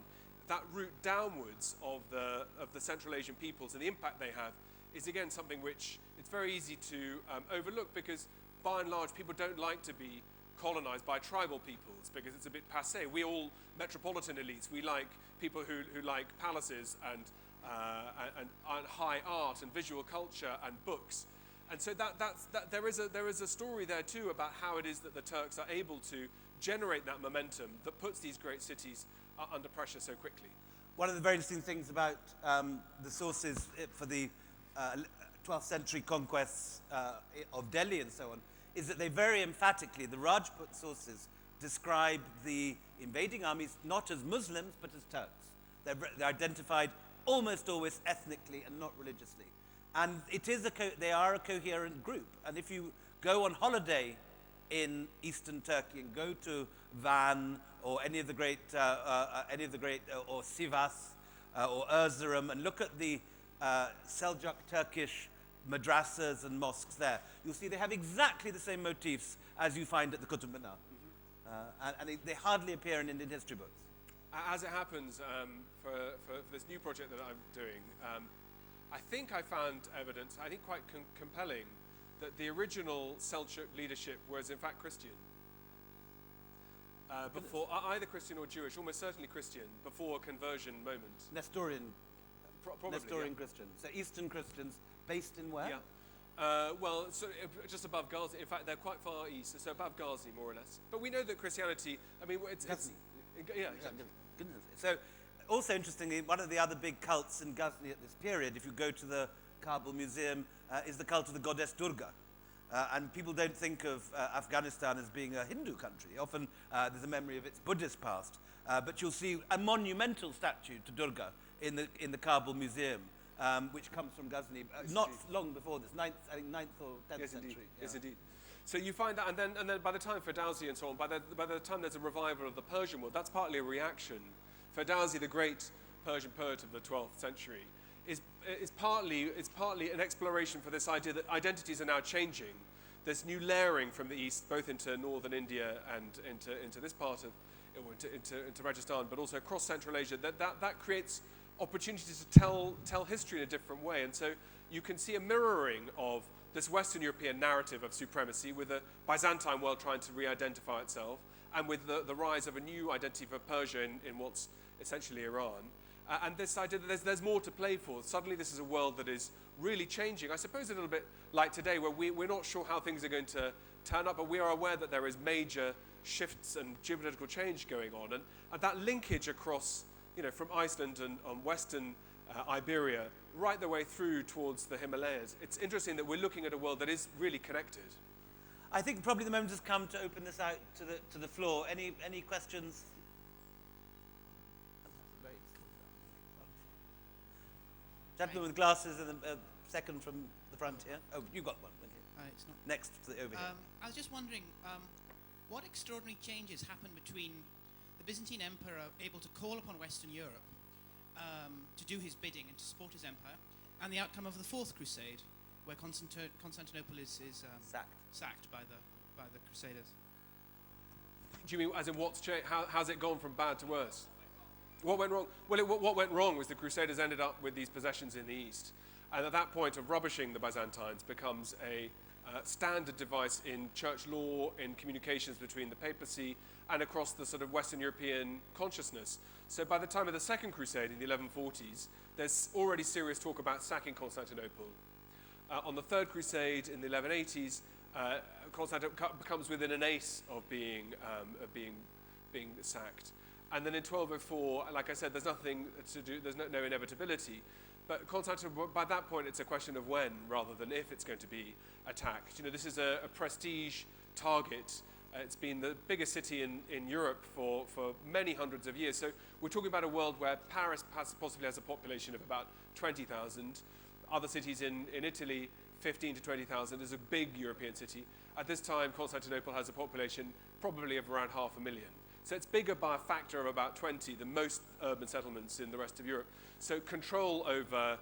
that route downwards of the Central Asian peoples and the impact they have is again something which it's very easy to overlook, because by and large people don't like to be colonized by tribal peoples because it's a bit passé. We all metropolitan elites, we like people who like palaces and high art and visual culture and books. And so there is a story there too about how it is that the Turks are able to generate that momentum that puts these great cities under pressure so quickly. One of the very interesting things about the sources for the 12th century conquests of Delhi and so on is that they very emphatically, the Rajput sources, describe the invading armies not as Muslims but as Turks. They're identified almost always ethnically and not religiously. And they are a coherent group. And if you go on holiday in eastern Turkey and go to Van or any of the great, or Sivas or Erzurum, and look at the Seljuk Turkish madrasas and mosques there, you'll see they have exactly the same motifs as you find at the Qutb Minar. And they hardly appear in Indian history books. As it happens, for this new project that I'm doing, I think I found evidence, I think quite compelling, that the original Seljuk leadership was in fact Christian. Before either Christian or Jewish, almost certainly Christian, before a conversion moment. Nestorian. Probably, Nestorian yeah. Christians. So Eastern Christians, based in where? Yeah. Well, so just above Ghazni. In fact, they're quite far east, so above Ghazni, more or less. But we know that Christianity, I mean, it's yeah, exactly. Goodness. So, also interestingly, one of the other big cults in Ghazni at this period, if you go to the Kabul Museum, is the cult of the goddess Durga. And people don't think of Afghanistan as being a Hindu country. Often there's a memory of its Buddhist past. But you'll see a monumental statue to Durga in the Kabul Museum, which comes from Ghazni, not long before this, 9th or 10th yes, century. Indeed. Yeah. Yes, indeed. So you find that, and then by the time Ferdowsi and so on, by the time there's a revival of the Persian world, that's partly a reaction. Ferdowsi, the great Persian poet of the 12th century, is partly an exploration for this idea that identities are now changing. There's new layering from the east, both into northern India and into this part of, into Rajasthan, but also across Central Asia. That creates opportunities to tell history in a different way, and so you can see a mirroring of this Western European narrative of supremacy with the Byzantine world trying to re-identify itself, and with the rise of a new identity for Persia in what's essentially Iran. And this idea that there's more to play for. Suddenly this is a world that is really changing. I suppose a little bit like today, where we're not sure how things are going to turn up, but we are aware that there is major shifts and geopolitical change going on. And that linkage across, from Iceland and Western Iberia, right the way through towards the Himalayas. It's interesting that we're looking at a world that is really connected. I think probably the moment has come to open this out to the floor. Any questions? Gentleman with glasses and a second from the front here. Oh, you got one. Okay. It's not. Next to over here. I was just wondering, what extraordinary changes happened between the Byzantine Emperor able to call upon Western Europe to do his bidding and to support his empire, And the outcome of the Fourth Crusade, where Constantinople is sacked by the Crusaders. Do you mean as in what's changed? How's it gone from bad to worse? What went wrong? Well, what went wrong was the Crusaders ended up with these possessions in the east. And at that point of rubbishing the Byzantines becomes a standard device in church law, in communications between the papacy and across the sort of Western European consciousness. So by the time of the Second Crusade in the 1140s, there's already serious talk about sacking Constantinople. On the Third Crusade in the 1180s, Constantinople becomes within an ace of being sacked. And then in 1204, like I said, there's nothing to do, there's no inevitability. But Constantinople, by that point, it's a question of when rather than if it's going to be attacked. You know, this is a prestige target. It's been the biggest city in Europe for many hundreds of years. So we're talking about a world where Paris possibly has a population of about 20,000. Other cities in Italy, 15 to 20,000, is a big European city. At this time, Constantinople has a population probably of around 500,000. So it's bigger by a factor of about 20 than most urban settlements in the rest of Europe. So control over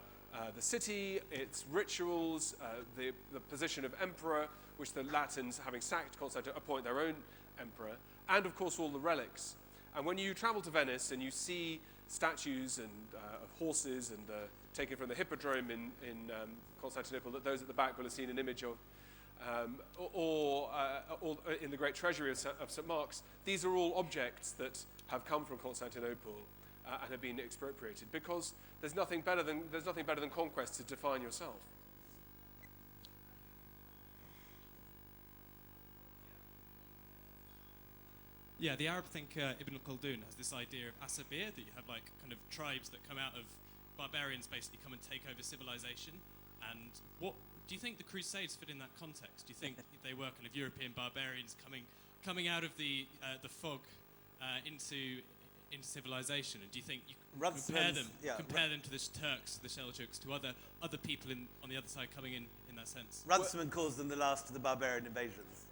the city, its rituals, the position of emperor, which the Latins, having sacked Constantinople, appoint their own emperor, and of course all the relics. And when you travel to Venice and you see statues and of horses and taken from the hippodrome in Constantinople, that those at the back will have seen an image of, or in the great treasury of St. Mark's, these are all objects that have come from Constantinople and have been expropriated, because there's nothing better than conquest to define yourself. Yeah, the Arab thinker Ibn Khaldun has this idea of asabir, that you have like kind of tribes that come out of barbarians, basically come and take over civilization. And what do you think the Crusades fit in that context? Do you think they were kind of European barbarians coming out of the fog into civilization? And do you think you compare them to the Turks, the Seljuks, to other people on the other side coming in that sense? Runciman calls them the last of the barbarian invasions.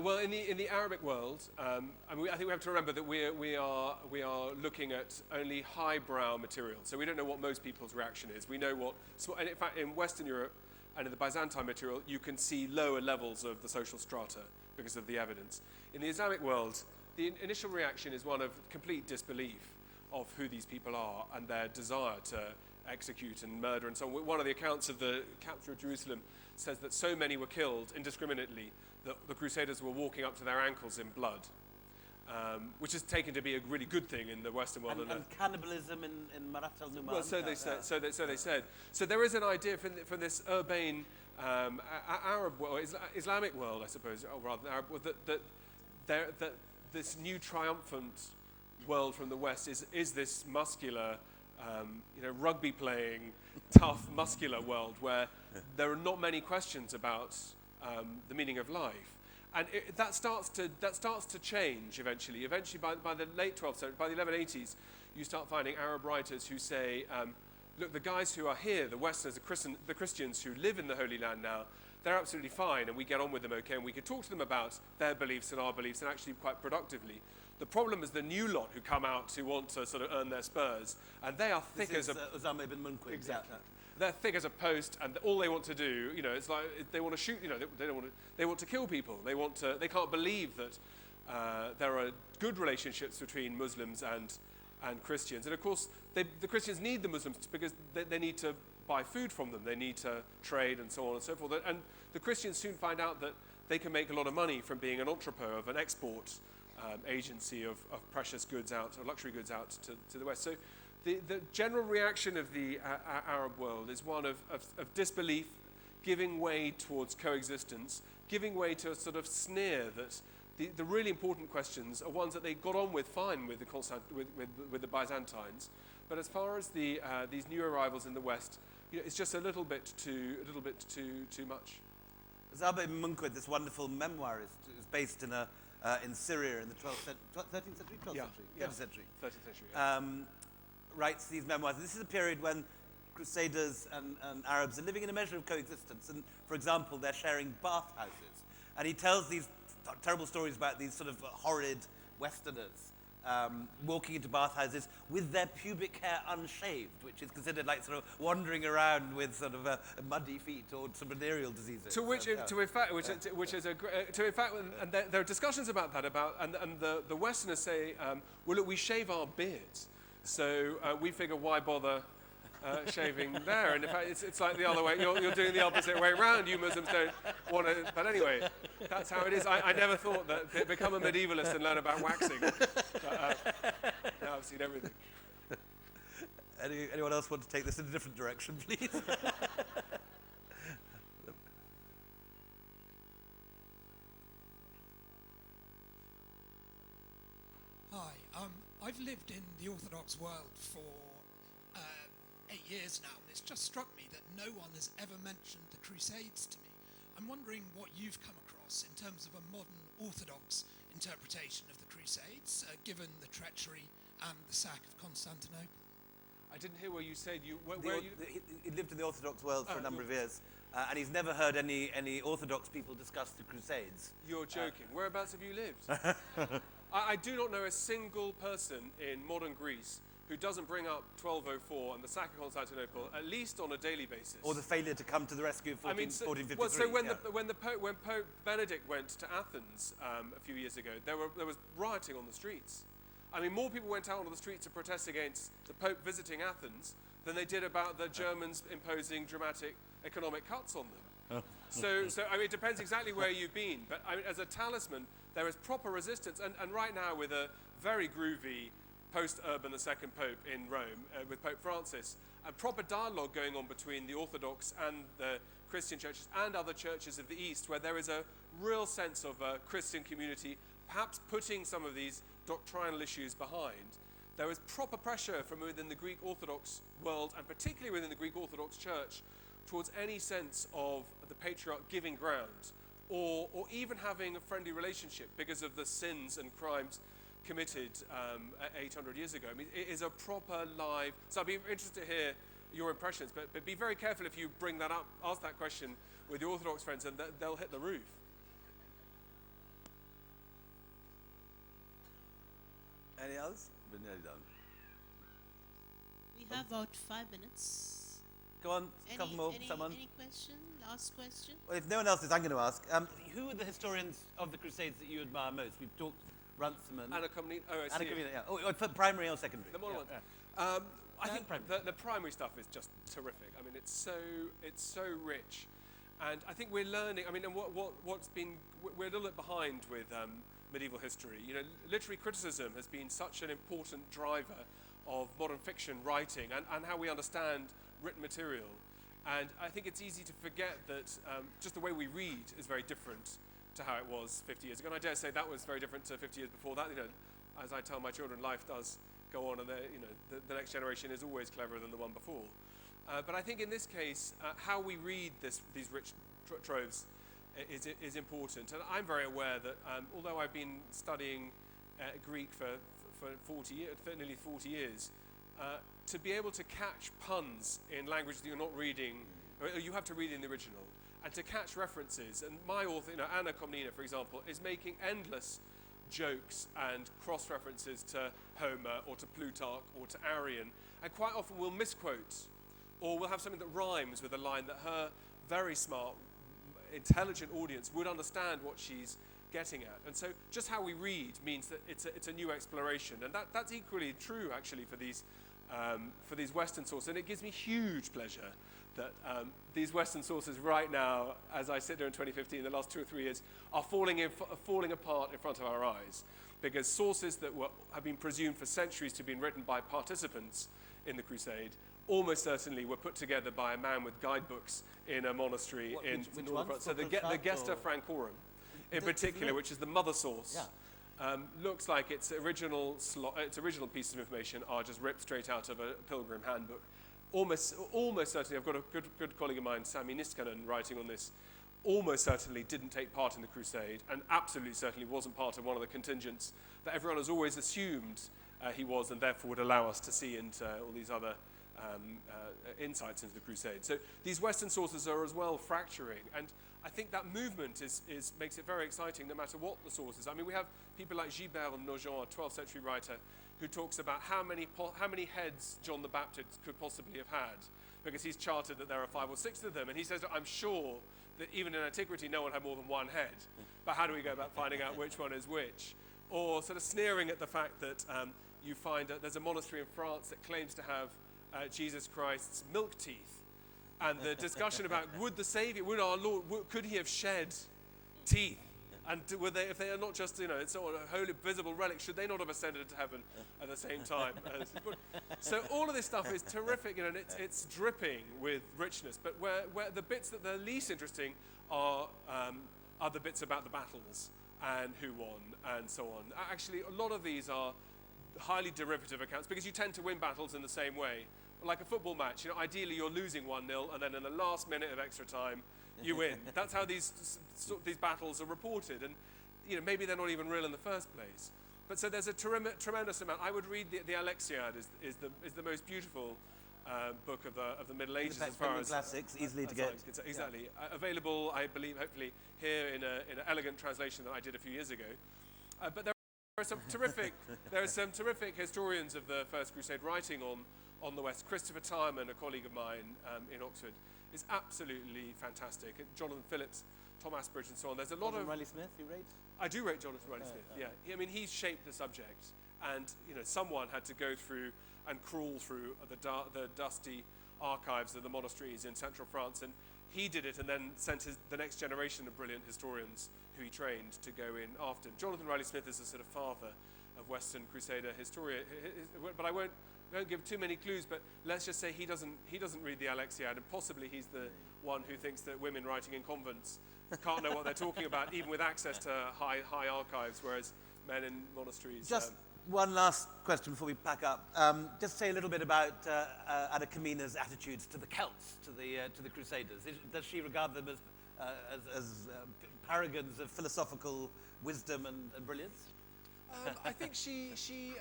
Well, in the Arabic world, I think we have to remember that we are looking at only highbrow material. So we don't know what most people's reaction is. We know what, and in fact, in Western Europe and in the Byzantine material, you can see lower levels of the social strata because of the evidence. In the Islamic world, the initial reaction is one of complete disbelief of who these people are and their desire to execute and murder and so on. One of the accounts of the capture of Jerusalem says that so many were killed indiscriminately that the Crusaders were walking up to their ankles in blood, which is taken to be a really good thing in the Western world. And cannibalism in Marat al-Numan. Well, so they said. So there is an idea from this urbane Arab world, Islamic world, I suppose, or rather than Arab, that this new triumphant world from the West is this muscular, rugby-playing, tough, muscular world where there are not many questions about the meaning of life, and that starts to change eventually. Eventually, by the late 12th century, by the 1180s, you start finding Arab writers who say, "Look, the guys who are here, the Westerners, the Christians who live in the Holy Land now, they're absolutely fine, and we get on with them okay, and we can talk to them about their beliefs and our beliefs, and actually quite productively. The problem is the new lot who come out who want to sort of earn their spurs, and they are thick as a Osama ibn Munqidh. Exactly. They're thick as a post, and all they want to do, it's like they want to shoot. They want to kill people. They can't believe that there are good relationships between Muslims and Christians. And of course, the Christians need the Muslims because they need to buy food from them. They need to trade and so on and so forth. And the Christians soon find out that they can make a lot of money from being an entrepot of an export agency of precious goods out, or luxury goods out to the West. So the general reaction of the Arab world is one of disbelief, giving way towards coexistence, giving way to a sort of sneer that the really important questions are ones that they got on with fine with the Byzantines, but as far as these new arrivals in the West, it's just a little bit too much. Osama ibn Munqidh, this wonderful memoirist, is based in Syria in the 13th century, 13th century. 13th century. Writes these memoirs. And this is a period when Crusaders and Arabs are living in a measure of coexistence. And, for example, they're sharing bathhouses. And he tells these terrible stories about these sort of horrid Westerners walking into bathhouses with their pubic hair unshaved, which is considered like sort of wandering around with sort of muddy feet or some venereal diseases. And there are discussions about that, and the Westerners say, well, look, we shave our beards, so we figure why bother shaving there? And in fact, it's like the other way. You're doing the opposite way around. You Muslims don't want to. But anyway, that's how it is. I never thought that become a medievalist and learn about waxing. Now I've seen everything. Anyone else want to take this in a different direction, please? Hi, I've lived in the Orthodox world for 8 years now, and it's just struck me that no one has ever mentioned the Crusades to me. I'm wondering what you've come across in terms of a modern Orthodox interpretation of the Crusades, given the treachery and the sack of Constantinople. I didn't hear where you said you. He lived in the Orthodox world for a number of years, and he's never heard any Orthodox people discuss the Crusades. You're joking. Whereabouts have you lived? I do not know a single person in modern Greece who doesn't bring up 1204 and the sack of Constantinople at least on a daily basis. Or the failure to come to the rescue of 1453. Well, so when Pope Benedict went to Athens a few years ago, there was rioting on the streets. I mean, more people went out on the streets to protest against the Pope visiting Athens than they did about the Germans imposing dramatic economic cuts on them. So I mean, it depends exactly where you've been. But I mean, as a talisman, there is proper resistance. And right now, with a very groovy post-Urban II Pope in Rome, with Pope Francis, a proper dialogue going on between the Orthodox and the Christian churches and other churches of the East, where there is a real sense of a Christian community, perhaps putting some of these doctrinal issues behind. There is proper pressure from within the Greek Orthodox world, and particularly within the Greek Orthodox Church, towards any sense of the patriarch giving ground, or even having a friendly relationship because of the sins and crimes committed 800 years ago. I mean, it is a proper live. So I'd be interested to hear your impressions, but be very careful if you bring that up, ask that question with your Orthodox friends, and they'll hit the roof. Any others? We're nearly done. We have about 5 minutes. Go on, couple more, someone. Any question? Last question? Well, if no one else is, I'm going to ask. Who are the historians of the Crusades that you admire most? We've talked Runciman. Anna Comnene. Oh, I see. Anna Comnene, yeah. Oh, for primary or secondary? The modern Yeah. one. I think the primary stuff is just terrific. I mean, it's so rich, and I think we're learning. I mean, and what's been, we're a little bit behind with medieval history. You know, literary criticism has been such an important driver of modern fiction writing and how we understand written material. And I think it's easy to forget that just the way we read is very different to how it was 50 years ago. And I dare say that was very different to 50 years before that. You know, as I tell my children, life does go on, and the next generation is always cleverer than the one before. But I think in this case, how we read these rich troves is important. And I'm very aware that although I've been studying Greek for 40 years, nearly 40 years, to be able to catch puns in language that you're not reading, or you have to read in the original, and to catch references. And my author, Anna Comnene, for example, is making endless jokes and cross-references to Homer or to Plutarch or to Arrian, and quite often we'll misquote, or we'll have something that rhymes with a line that her very smart, intelligent audience would understand what she's getting at. And so just how we read means that it's a new exploration, and that's equally true actually for these Western sources. And it gives me huge pleasure that these Western sources right now, as I sit there in 2015, the last 2 or 3 years, are falling apart in front of our eyes, because sources that have been presumed for centuries to have been written by participants in the Crusade almost certainly were put together by a man with guidebooks in a monastery in northern France. So the Gesta Frankorum, in particular, which is the mother source, looks like its original pieces of information are just ripped straight out of a pilgrim handbook. Almost certainly, I've got a good colleague of mine, Sami Niskanen, writing on this, almost certainly didn't take part in the Crusade, and absolutely certainly wasn't part of one of the contingents that everyone has always assumed he was, and therefore would allow us to see into all these other insights into the Crusade. So these Western sources are as well fracturing, and I think that movement makes it very exciting no matter what the source is. I mean, we have people like Gilbert of Nogent, a 12th century writer, who talks about how many heads John the Baptist could possibly have had, because he's charted that there are 5 or 6 of them, and he says, I'm sure that even in antiquity no one had more than one head, but how do we go about finding out which one is which? Or sort of sneering at the fact that you find there's a monastery in France that claims to have Jesus Christ's milk teeth, and the discussion about would our Lord, could he have shed teeth? And if they are not just, it's not a holy, visible relic, should they not have ascended into heaven at the same time? So all of this stuff is terrific, and it's dripping with richness. But where the bits that are least interesting are the bits about the battles and who won and so on. Actually, a lot of these are highly derivative accounts, because you tend to win battles in the same way. Like a football match, ideally you're losing 1-0, and then in the last minute of extra time, you win. That's how these battles are reported, and maybe they're not even real in the first place. But so there's a tremendous amount. I would read the Alexiad is the most beautiful book of the Middle Ages, as far as classics, easily to get. Exactly. Available, I believe, hopefully here in an elegant translation that I did a few years ago. But there are some terrific historians of the First Crusade writing on the West. Christopher Tyerman, a colleague of mine in Oxford, is absolutely fantastic. Jonathan Phillips, Tom Asbridge, and so on. There's a lot of Riley Smith, you rate? I do rate Jonathan Riley Smith. Yeah. I mean, he's shaped the subject, and someone had to go through and crawl through the dusty archives of the monasteries in central France, and he did it, and then sent the next generation of brilliant historians who he trained to go in after him. Jonathan Riley Smith is a sort of father of Western Crusader historian, but I won't give too many clues, but let's just say he doesn't read the Alexiad, and possibly he's the one who thinks that women writing in convents can't know what they're talking about, even with access to high archives, whereas men in monasteries. Just one last question before we pack up. Just say a little bit about Anna Kamina's attitudes to the Celts, to the Crusaders. Does she regard them as paragons of philosophical wisdom and brilliance? I think she's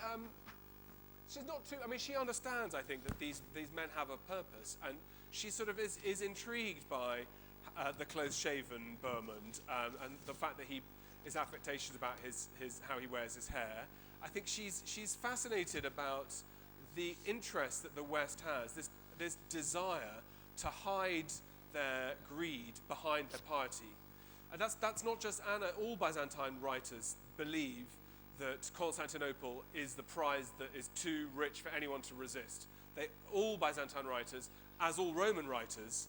not too. I mean, she understands, I think, that these men have a purpose, and she sort of is intrigued by the close-shaven Burmund and the fact that his affectations about his how he wears his hair. I think she's fascinated about the interest that the West has, this desire to hide their greed behind their piety, and that's not just Anna. All Byzantine writers believe that Constantinople is the prize that is too rich for anyone to resist. All Byzantine writers, as all Roman writers,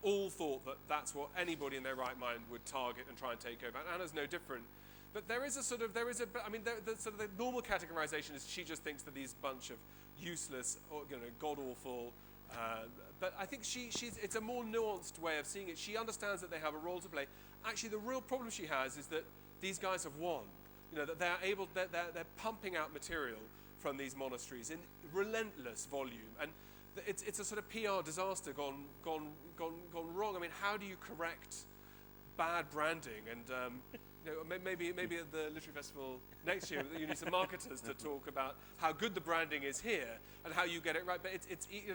all thought that that's what anybody in their right mind would target and try and take over. And Anna's no different. But the normal categorization is she just thinks that these bunch of useless, or god-awful. But I think it's a more nuanced way of seeing it. She understands that they have a role to play. Actually, the real problem she has is that these guys have won. That they're pumping out material from these monasteries in relentless volume, and it's a sort of PR disaster gone wrong. I mean, how do you correct bad branding? And maybe at the literary festival next year, you need some marketers to talk about how good the branding is here and how you get it right. But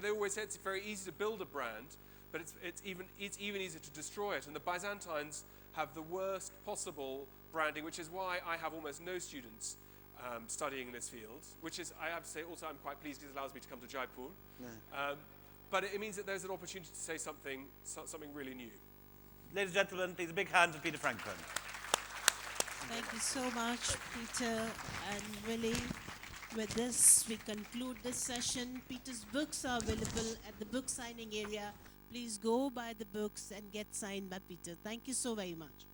they always say it's very easy to build a brand, but it's even easier to destroy it. And the Byzantines have the worst possible branding, which is why I have almost no students studying in this field, which is, I have to say, also I'm quite pleased because it allows me to come to Jaipur. Yeah. But it means that there's an opportunity to say something really new. Ladies and gentlemen, please a big hand for Peter Frankopan. Thank you so much, Peter. And really, with this, we conclude this session. Peter's books are available at the book signing area. Please go buy the books and get signed by Peter. Thank you so very much.